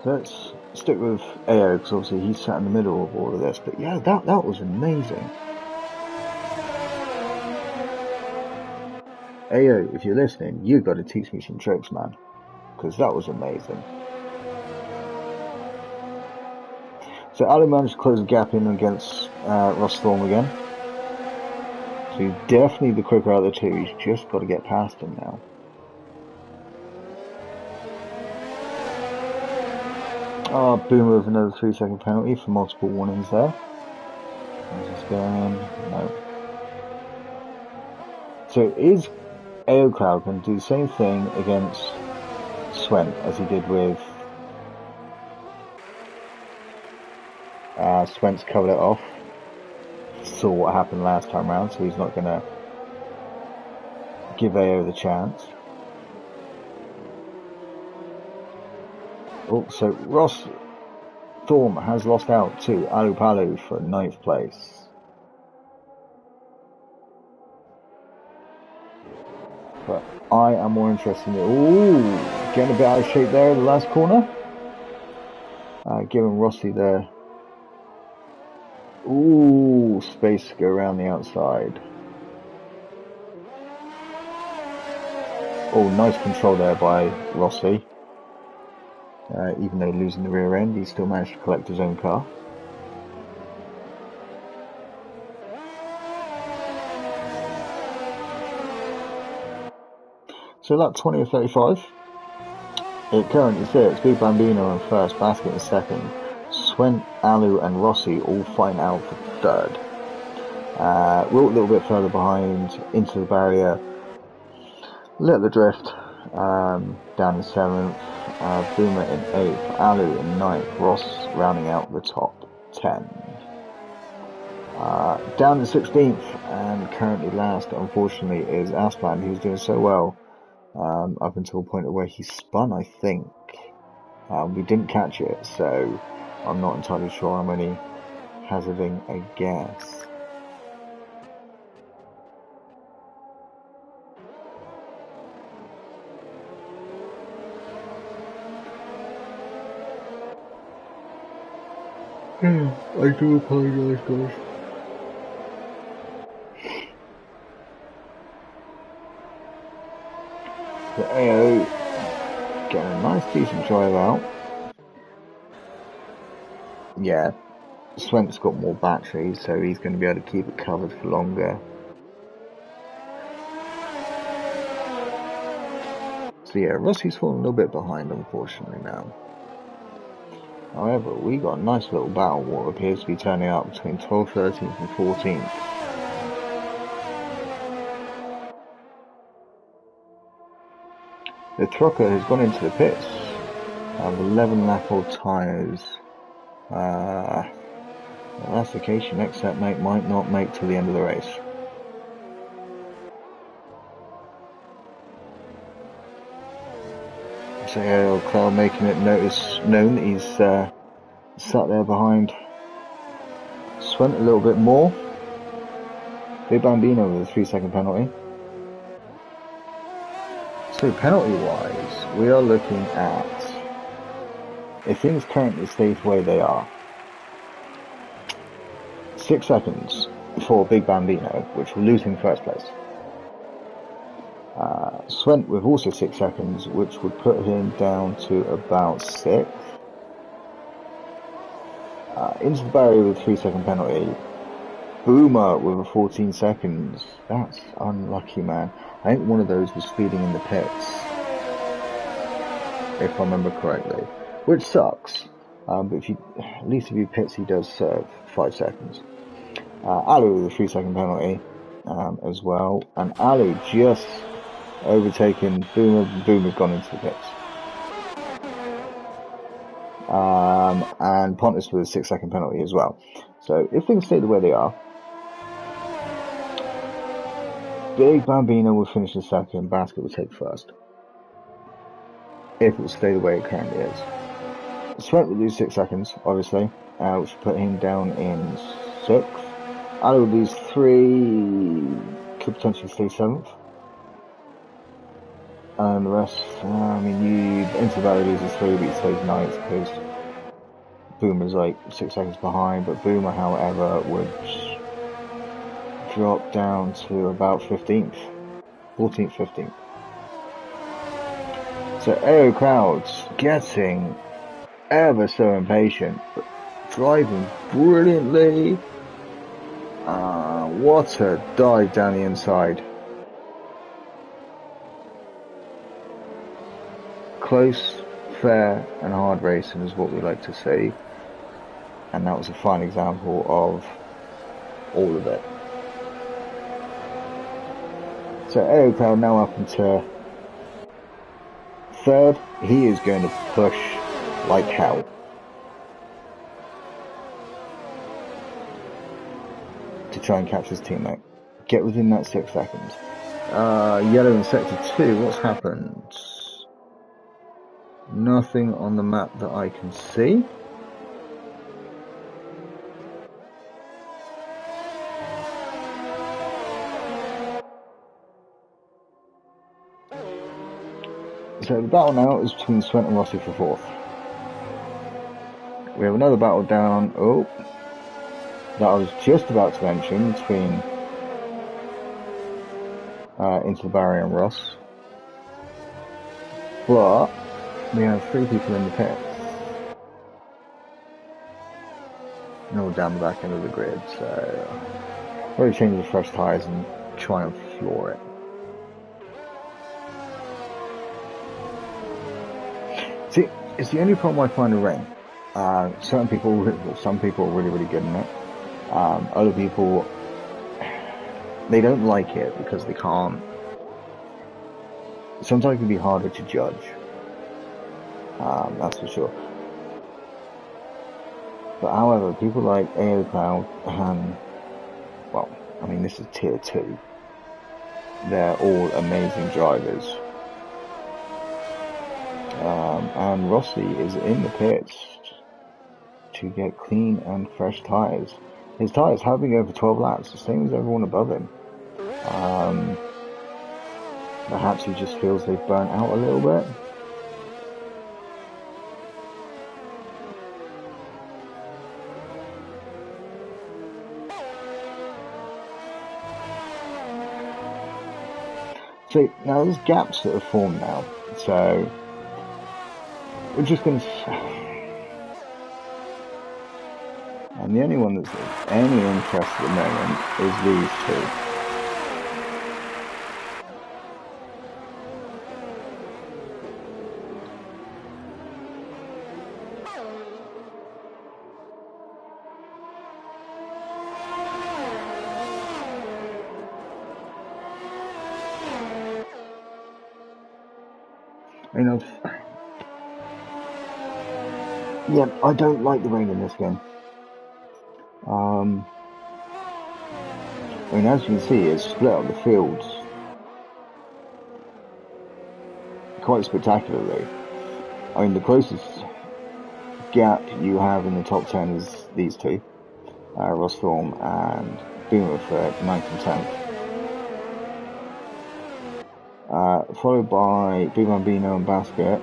So let's stick with Aero because obviously he's sat in the middle of all of this. But yeah, that was amazing. Ayo, if you're listening, you've got to teach me some tricks, man, because that was amazing. So Ali managed to close the gap in against Ross Thorne again. So he's definitely the quicker out of the two. He's just got to get past him now. Boomer with another 3-second penalty for multiple warnings there. Is this going? No. So is AO Cloud can do the same thing against Swent as he did with Swent's covered it off. Saw what happened last time round, so he's not gonna give AO the chance. Oh, so Ross Thorne has lost out to Alu Palu for 9th place. But I am more interested in it. Ooh, getting a bit out of shape there in the last corner. Giving Rossi the space to go around the outside. Oh, nice control there by Rossi. Even though losing the rear end, he still managed to collect his own car. So lap 20 of 35. It currently sits Big Bambino in first, Basket in second. Swent, Alu and Rossi all fighting out for third. Wilt a little bit further behind, into the barrier. Let the drift down in 7th. Boomer in 8th, Alu in 9th, Ross rounding out the top 10. Down in 16th and currently last, unfortunately, is Aslan, who's doing so well up until the point where he spun, I think. We didn't catch it, so I'm not entirely sure. I'm only hazarding a guess. I do apologise, guys. The AO getting a nice decent drive out. Yeah, Swent's got more battery, so he's going to be able to keep it covered for longer. So yeah, Rossi's falling a little bit behind, unfortunately, now. However, we got a nice little battle what appears to be turning up between 12th, 13th and 14th. The trucker has gone into the pits with 11 lap old tyres. Well, that's the case, your next set mate might not make till the end of the race. So yeah, Cloud making it known that he's sat there behind Swent a little bit more. Big Bambino with a 3-second penalty. So penalty-wise, we are looking at, if things currently stay the way they are, 6 seconds for Big Bambino, which will lose him first place. Swent with also 6 seconds, which would put him down to about 6th. Into the barrier with a 3-second penalty. Boomer with a 14 seconds. That's unlucky, man. I think one of those was speeding in the pits, if I remember correctly, which sucks. But at least if he pits, he does serve 5 seconds. Alu with a 3-second penalty as well, and Alu just overtaken Boomer. Boomer's gone into the pits. And Pontus with a 6-second penalty as well. So if things stay the way they are, Big Bambino will finish in second, Basket will take first. If it will stay the way it currently is. Swent will lose 6 seconds, obviously, which will put him down in 6th. Alu will lose 3, could potentially stay 7th. And the rest, I mean, Into the Valley loses 3, but he stays ninth because Boomer's like 6 seconds behind. But Boomer, however, would drop down to about 15th, 14th, 15th. So Aero Crowd's getting ever so impatient, but driving brilliantly. What a dive down the inside. Close, fair, and hard racing is what we like to see. And that was a fine example of all of it. So Aero Cloud now up into third. He is going to push like hell to try and catch his teammate. Get within that 6 seconds. Yellow in sector 2, what's happened? Nothing on the map that I can see. So the battle now is between Swent and Rossi for 4th. We have another battle down, that I was just about to mention, between Into the Barrier and Ross. But we have 3 people in the pits. And all down the back end of the grid, so probably change the fresh tyres and try and floor it. See, it's the only problem I find with rain. Some people are really, really good in it. Other people, they don't like it because they can't. Sometimes it can be harder to judge. That's for sure. But however, people like AO Cloud, well, I mean, this is tier 2. They're all amazing drivers. And Rossi is in the pits to get clean and fresh tyres. His tyres have been going for 12 laps, the same as everyone above him. Perhaps he just feels they've burnt out a little bit. So now there's gaps that have formed now, so we're just going to... And the only one that's of any interest at the moment is these 2. Yeah, I don't like the rain in this game. I mean, as you can see, it's split up the fields quite spectacularly. I mean, the closest gap you have in the top 10 is these 2, Ross Thorne and Boomer for 9th and 10th. Followed by Bambino and Basket,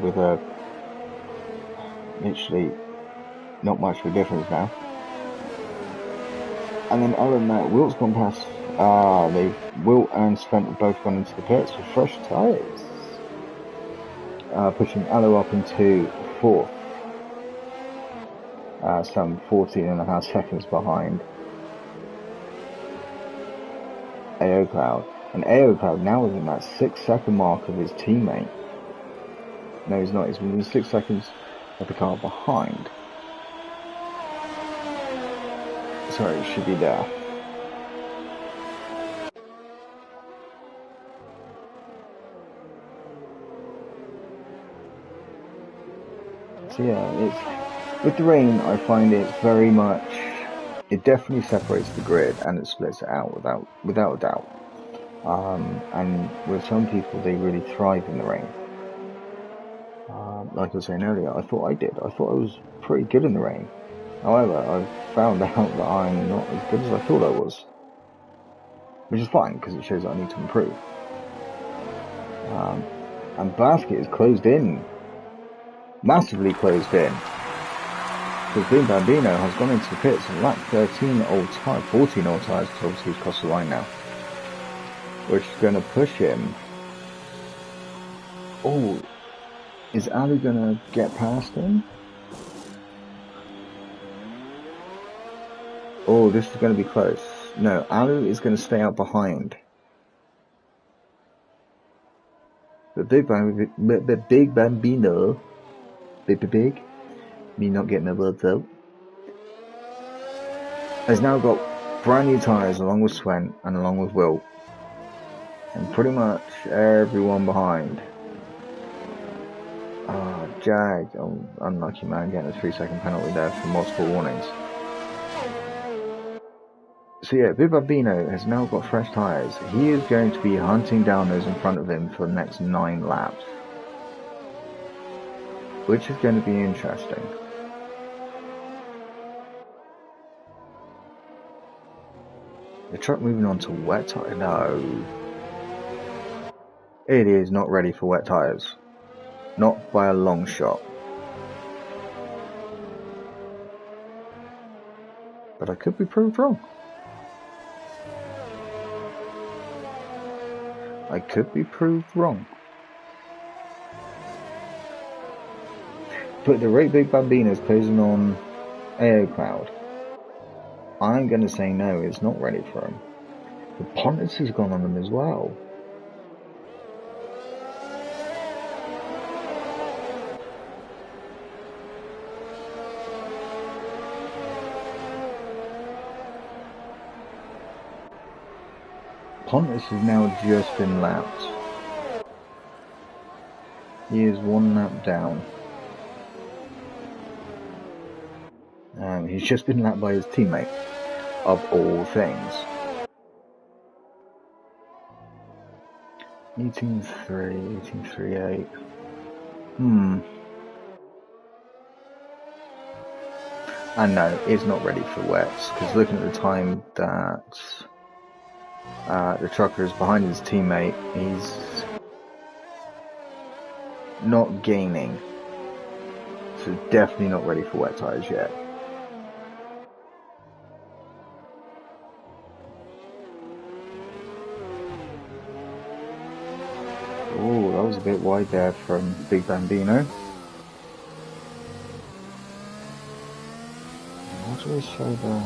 with literally not much of a difference now. And then other than that, Wilt's gone past, Wilt and Spent have both gone into the pits with fresh tyres. Pushing Aero up into 4th. Some 14.5 seconds behind AO Cloud. And AO Cloud now is in that 6-second mark of his teammate. No, he's not. He's within 6 seconds of the car behind. Sorry, it should be there. So yeah, it's with the rain. I find it's very much. It definitely separates the grid and it splits it out without a doubt. And with some people, they really thrive in the rain. Like I was saying earlier, I thought I did. I thought I was pretty good in the rain. However, I've found out that I'm not as good as I thought I was. Which is fine, because it shows that I need to improve. And Basket is closed in. Massively closed in. Because Big Bambino has gone into the pits and lap 13 all tires, 14 all tires, because obviously he's crossed the line now. Which is going to push him. Oh, is Ali going to get past him? Oh, this is going to be close. No, Ali is going to stay out behind. But Big Bambino, big, me not getting my words out, has now got brand new tyres along with Swen and along with Will. And pretty much everyone behind. Jag, unlucky man, getting a 3-second penalty there for multiple warnings. So yeah, Big Bambino has now got fresh tyres. He is going to be hunting down those in front of him for the next 9 laps. Which is going to be interesting. The truck moving on to wet tyres. No. It is not ready for wet tyres. Not by a long shot. But I could be proved wrong. I could be proved wrong. But the rate Big Bambino is closing on Aero Cloud. I'm going to say no, it's not ready for him. The Pontus has gone on him as well. Pontus has now just been lapped. He is 1 lap down. He's just been lapped by his teammate, of all things. 18.3, 18.38. And no, it's not ready for wets, because looking at the time that the trucker is behind his teammate, he's not gaining. So definitely not ready for wet tyres yet. Oh, that was a bit wide there from Big Bambino. What do we say there?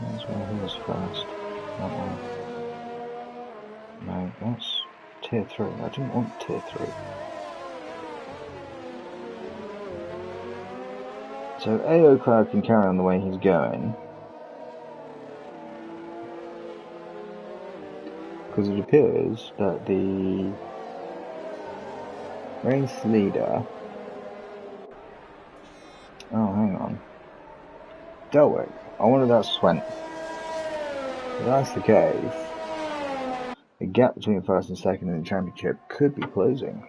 That's where he was first. That one. No, that's tier 3. I didn't want tier 3. So AO Cloud can carry on the way he's going. Because it appears that the race leader... Oh, hang on. Delwick. I wonder if that's Swent. If that's the case, the gap between first and second in the championship could be closing.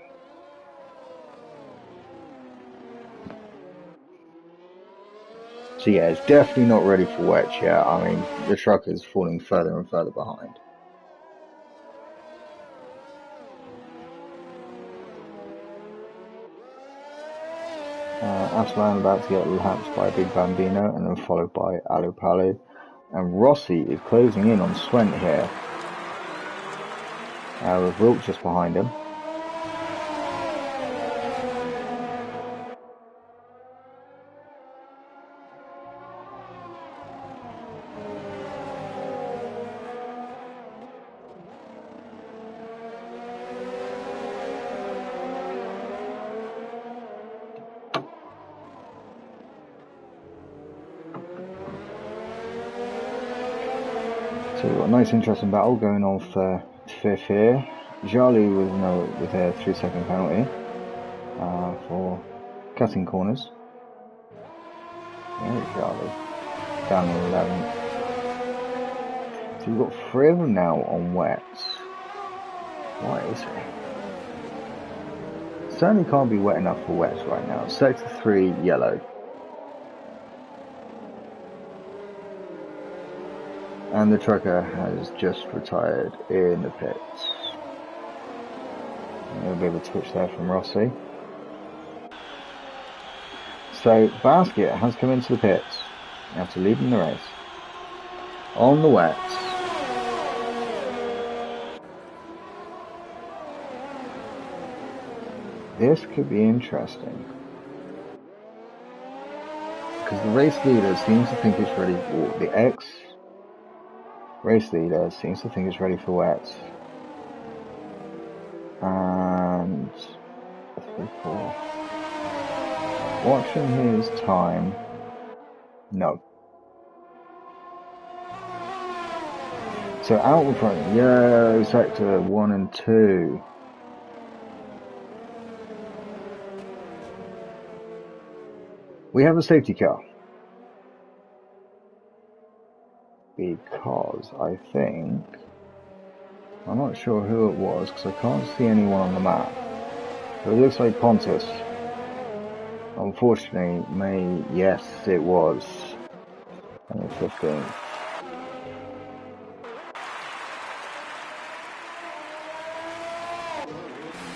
So yeah, it's definitely not ready for wet yet. I mean, the truck is falling further and further behind. Aslan about to get lapped by Big Bambino and then followed by Alupalu. And Rossi is closing in on Swent here. With Wilt just behind him. So we've got a nice interesting battle going on for 5th here. Jalu with a 3-second penalty for cutting corners. There's Jalu down to 11th. So we've got 3 of them now on wets. Why is it? Certainly can't be wet enough for wets right now. Sector 3 yellow. And the trucker has just retired in the pits. A little bit of a twitch there from Rossi. So Basket has come into the pits after leading the race on the wets. This could be interesting because the race leader seems to think it's ready. Well, the ex-race leader seems to think it's ready for wets. And 3, 4. Watching his time, no. So out in front, yeah, sector 1 and 2. We have a safety car. Because I think, I'm not sure who it was because I can't see anyone on the map. But it looks like Pontus. Unfortunately, yes, it was. On the 15th.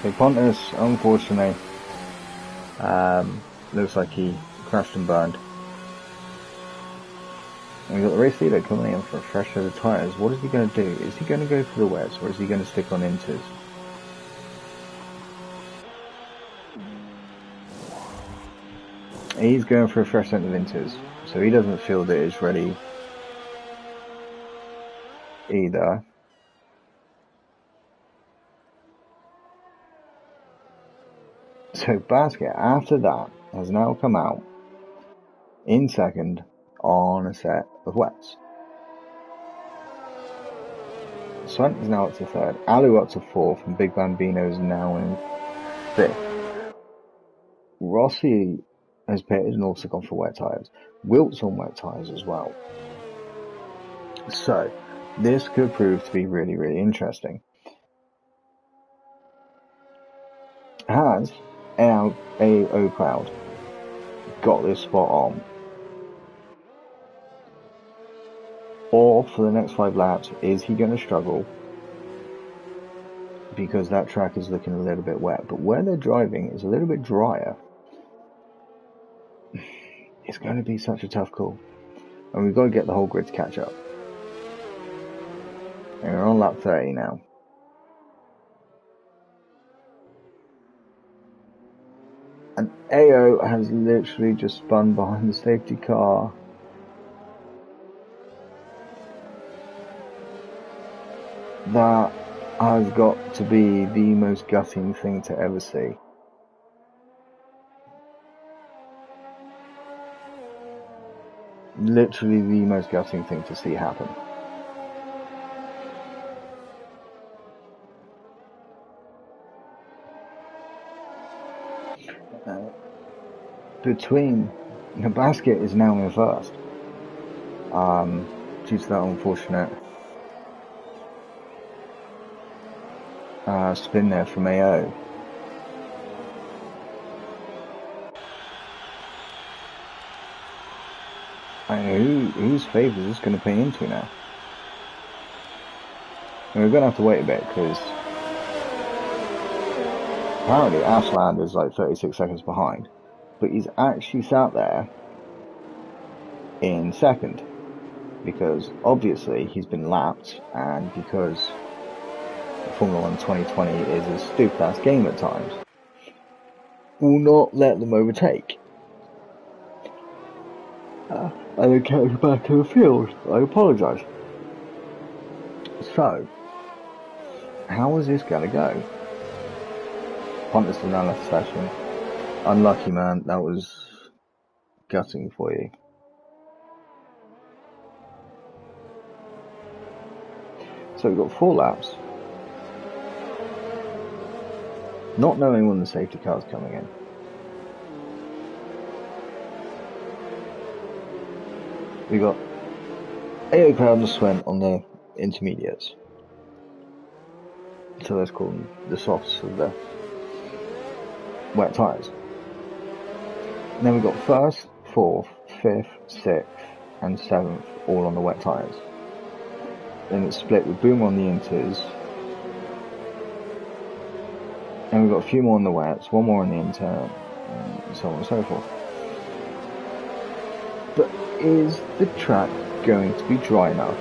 So Pontus, unfortunately, looks like he crashed and burned. And we've got the race leader coming in for a fresh set of tyres. What is he going to do? Is he going to go for the wets or is he going to stick on inters? He's going for a fresh set of inters, so he doesn't feel that it's ready either. So Basket, after that, has now come out in second on a set of wets. Swent is now up to third, Alu up to fourth, and Big Bambino is now in fifth. Rossi has pitted and also gone for wet tyres. Wilt's on wet tyres as well. So, this could prove to be really, really interesting. Has AO Cloud got this spot on? Or for the next 5 laps, is he going to struggle? Because that track is looking a little bit wet. But where they're driving is a little bit drier. It's going to be such a tough call. And we've got to get the whole grid to catch up. And we're on lap 30 now. And AO has literally just spun behind the safety car. That has got to be the most gutting thing to ever see. Literally the most gutting thing to see happen. The Basket is now in first. Due to that unfortunate spin there from AO. I know whose favour is this going to pay into now? And we're going to have to wait a bit because apparently Ashland is like 36 seconds behind, but he's actually sat there in second because obviously he's been lapped, and because Formula 1 2020 is a stupid ass game at times, will not let them overtake. And then carry back to the field. I apologise. So, how is this going to go? Pontus has now left the session. Unlucky, man. That was gutting for you. So we've got 4 laps. Not knowing when the safety car's coming in. We got AO Cloud and Swent on the intermediates. So let's call them the softs of the wet tyres. And then we've got 1st, 4th, 5th, 6th and 7th all on the wet tyres. Then it's split with Boomer on the inters. And we've got a few more on the wets, one more on the inter, and so on and so forth. But is the track going to be dry enough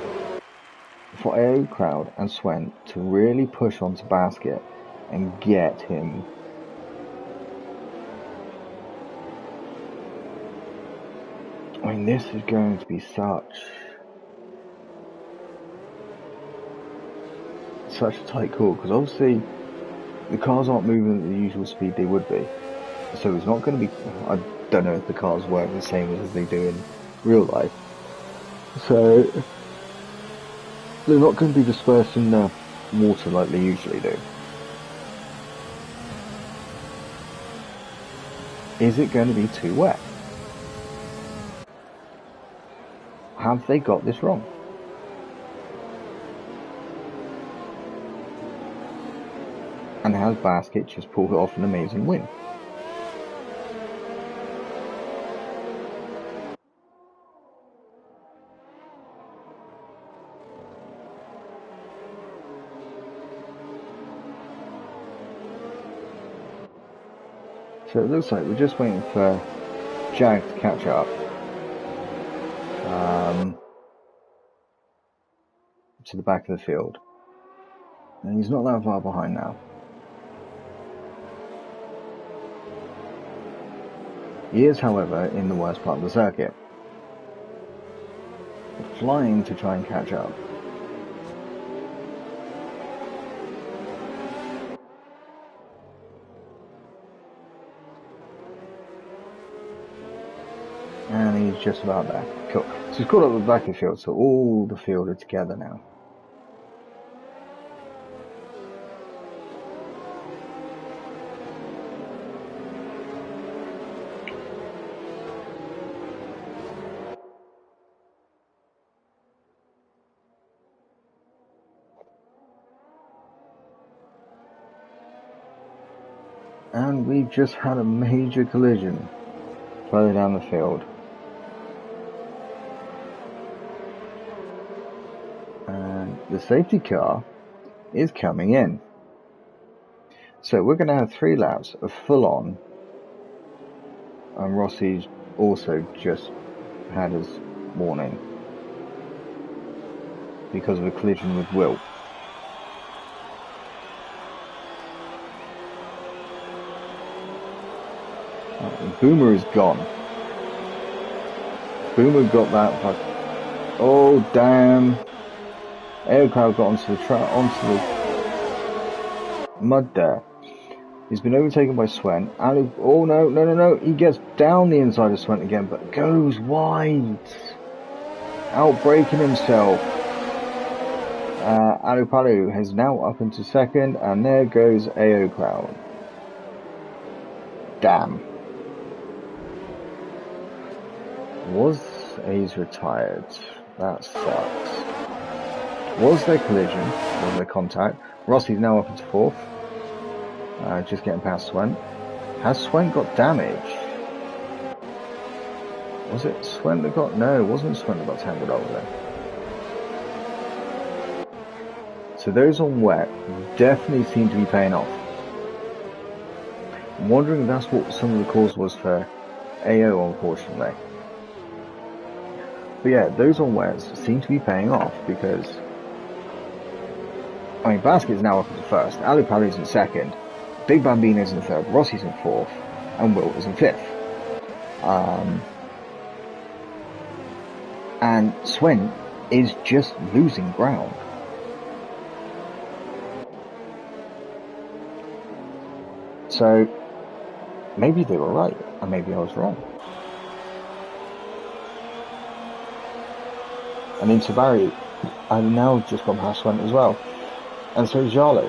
for Aero Crowd and Swen to really push onto Basket and get him? I mean, this is going to be such a tight call, because obviously the cars aren't moving at the usual speed they would be. So it's not going to be, I don't know if the cars work the same as they do in real life. So they're not going to be dispersed in the water like they usually do. Is it going to be too wet? Have they got this wrong? And has Basket just pulled off an amazing win? So it looks like we're just waiting for Jag to catch up. To the back of the field. And he's not that far behind now. He is, however, in the worst part of the circuit. Flying to try and catch up. And he's just about there. Cool. So he's caught up with the back of the field, so all the field are together now. And we've just had a major collision further down the field. And the safety car is coming in. So we're going to have 3 laps of full on. And Rossi's also just had his warning because of a collision with Will. Boomer is gone. Boomer got that fuck. Oh damn! Aero Crowd got onto the mud there. He's been overtaken by Swen. Oh no! He gets down the inside of Swen again, but goes wide, outbraking himself. Alupalu has now up into second, and there goes Aero Crowd. Damn. He's retired. That sucks. Was there collision? Was there contact? Rossi's now up into 4th. Just getting past Swen. Has Swen got damage? Was it Swen that got... No, it wasn't Swen that got tangled over there. So those on wet definitely seem to be paying off. I'm wondering if that's what some of the cause was for AO, unfortunately. But yeah, those on wets seem to be paying off because, I mean, Basket's now up into 1st, Alupalu's in 2nd, Big Bambino's in 3rd, Rossi's in 4th, and Wilt is in 5th. And Swen is just losing ground. So, maybe they were right, and maybe I was wrong. And in Tabari, I've now just gone past Swen as well. And so is Jalo.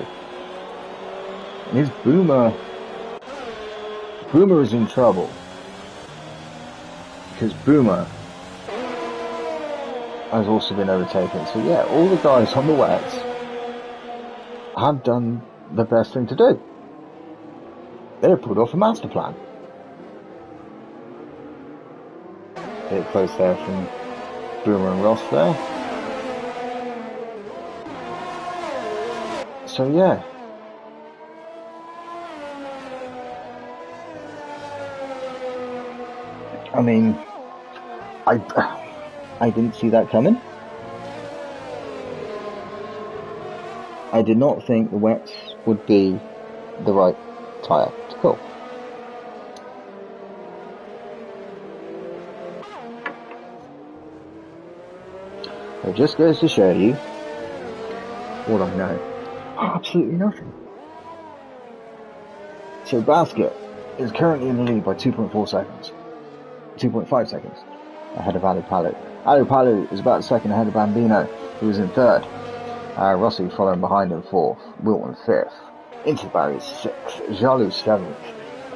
And his Boomer is in trouble. Because Boomer has also been overtaken. So yeah, all the guys on the wets have done the best thing to do. They've pulled off a master plan. Bit close there from Boomer and Ross there. So yeah. I mean, I didn't see that coming. I did not think the wets would be the right tyre to pull. It just goes to show you what I know. Absolutely nothing. So Basket is currently in the lead by 2.4 seconds. 2.5 seconds ahead of Alupalu. Alupalu is about a second ahead of Bambino, who is in third. Rossi following behind in fourth. Wilton fifth. Into the barrier sixth. Jalou seventh.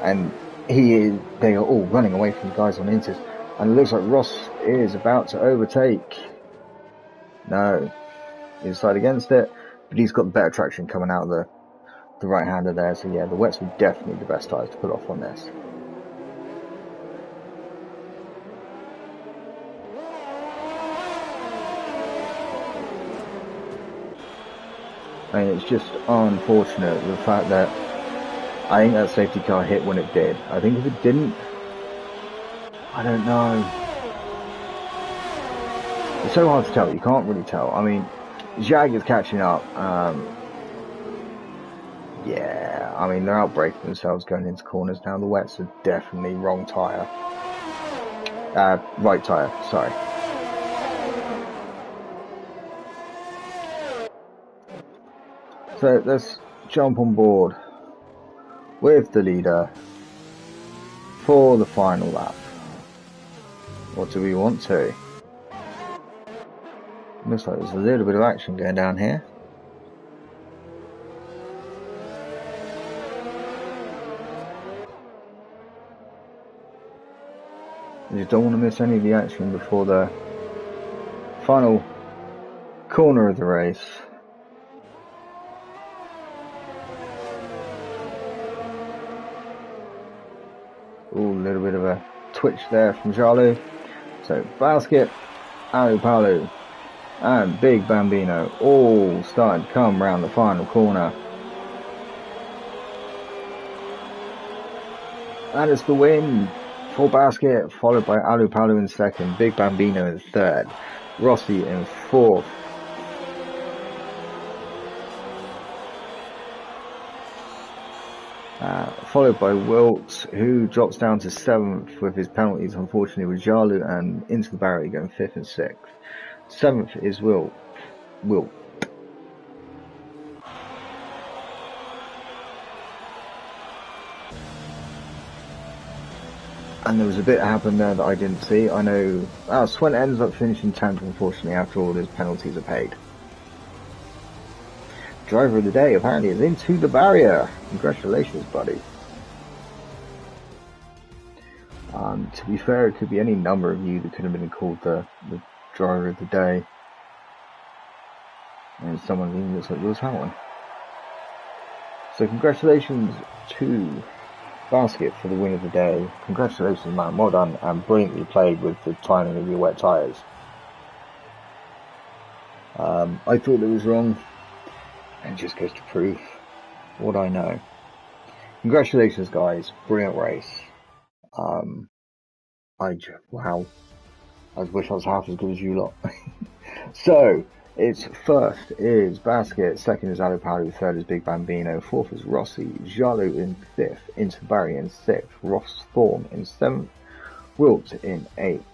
And they are all running away from the guys on Inters. And it looks like Ross is about to overtake. No. He decided against it. But he's got better traction coming out of the right-hander there. So yeah, the wets were definitely the best tyres to put off on this. I mean, it's just unfortunate the fact that I think that safety car hit when it did. I think if it didn't, I don't know. It's so hard to tell. You can't really tell. I mean, Jag is catching up. Yeah, I mean, they're out braking themselves going into corners now. The wets are definitely wrong tyre. Right tyre, sorry. So let's jump on board with the leader for the final lap. What do we want to? Looks like there's a little bit of action going down here. You just don't want to miss any of the action before the final corner of the race. Ooh, a little bit of a twitch there from Jalou. So Basket, Alupalu, and Big Bambino all starting to come round the final corner. And it's the win for Basket, followed by Alupalu in second, Big Bambino in third, Rossi in fourth. Followed by Wilt, who drops down to 7th with his penalties, unfortunately, with Jalou and Into the Barrier going 5th and 6th. 7th is Wilt. And there was a bit happened there that I didn't see. I know Swent ends up finishing 10th, unfortunately, after all his penalties are paid. Driver of the day apparently is Into the Barrier. Congratulations, buddy. To be fair, it could be any number of you that could have been called the driver of the day. And someone even looks like Lewis Hamilton. So congratulations to Basket for the win of the day. Congratulations, man. Well done and brilliantly played with the timing of your wet tyres. I thought it was wrong, and just goes to prove what I know. Congratulations, guys. Brilliant race. Wow. I wish I was half as good as you lot. So, it's first is Basket, second is Alupalu, third is Big Bambino, fourth is Rossi, Jalou in fifth, Into the Barrier in sixth, Ross Thorne in seventh, Wilt in eighth,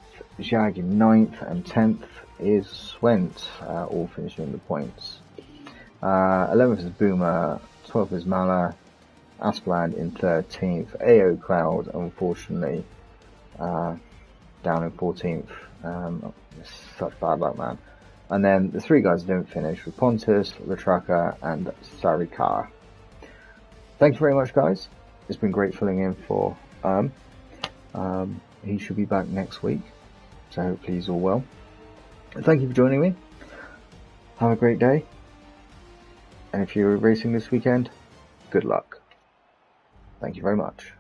Jag in ninth, and 10th is Swent, all finishing the points. 11th is Boomer, 12th is Mala, Aspland in 13th, AO Cloud, unfortunately, down in 14th. Such bad luck, man. And then the three guys didn't finish with Pontus, Latraka, and Sarikar. Thank you very much, guys. It's been great filling in for he should be back next week, so hopefully he's all well. Thank you for joining me. Have a great day. And if you're racing this weekend, good luck. Thank you very much.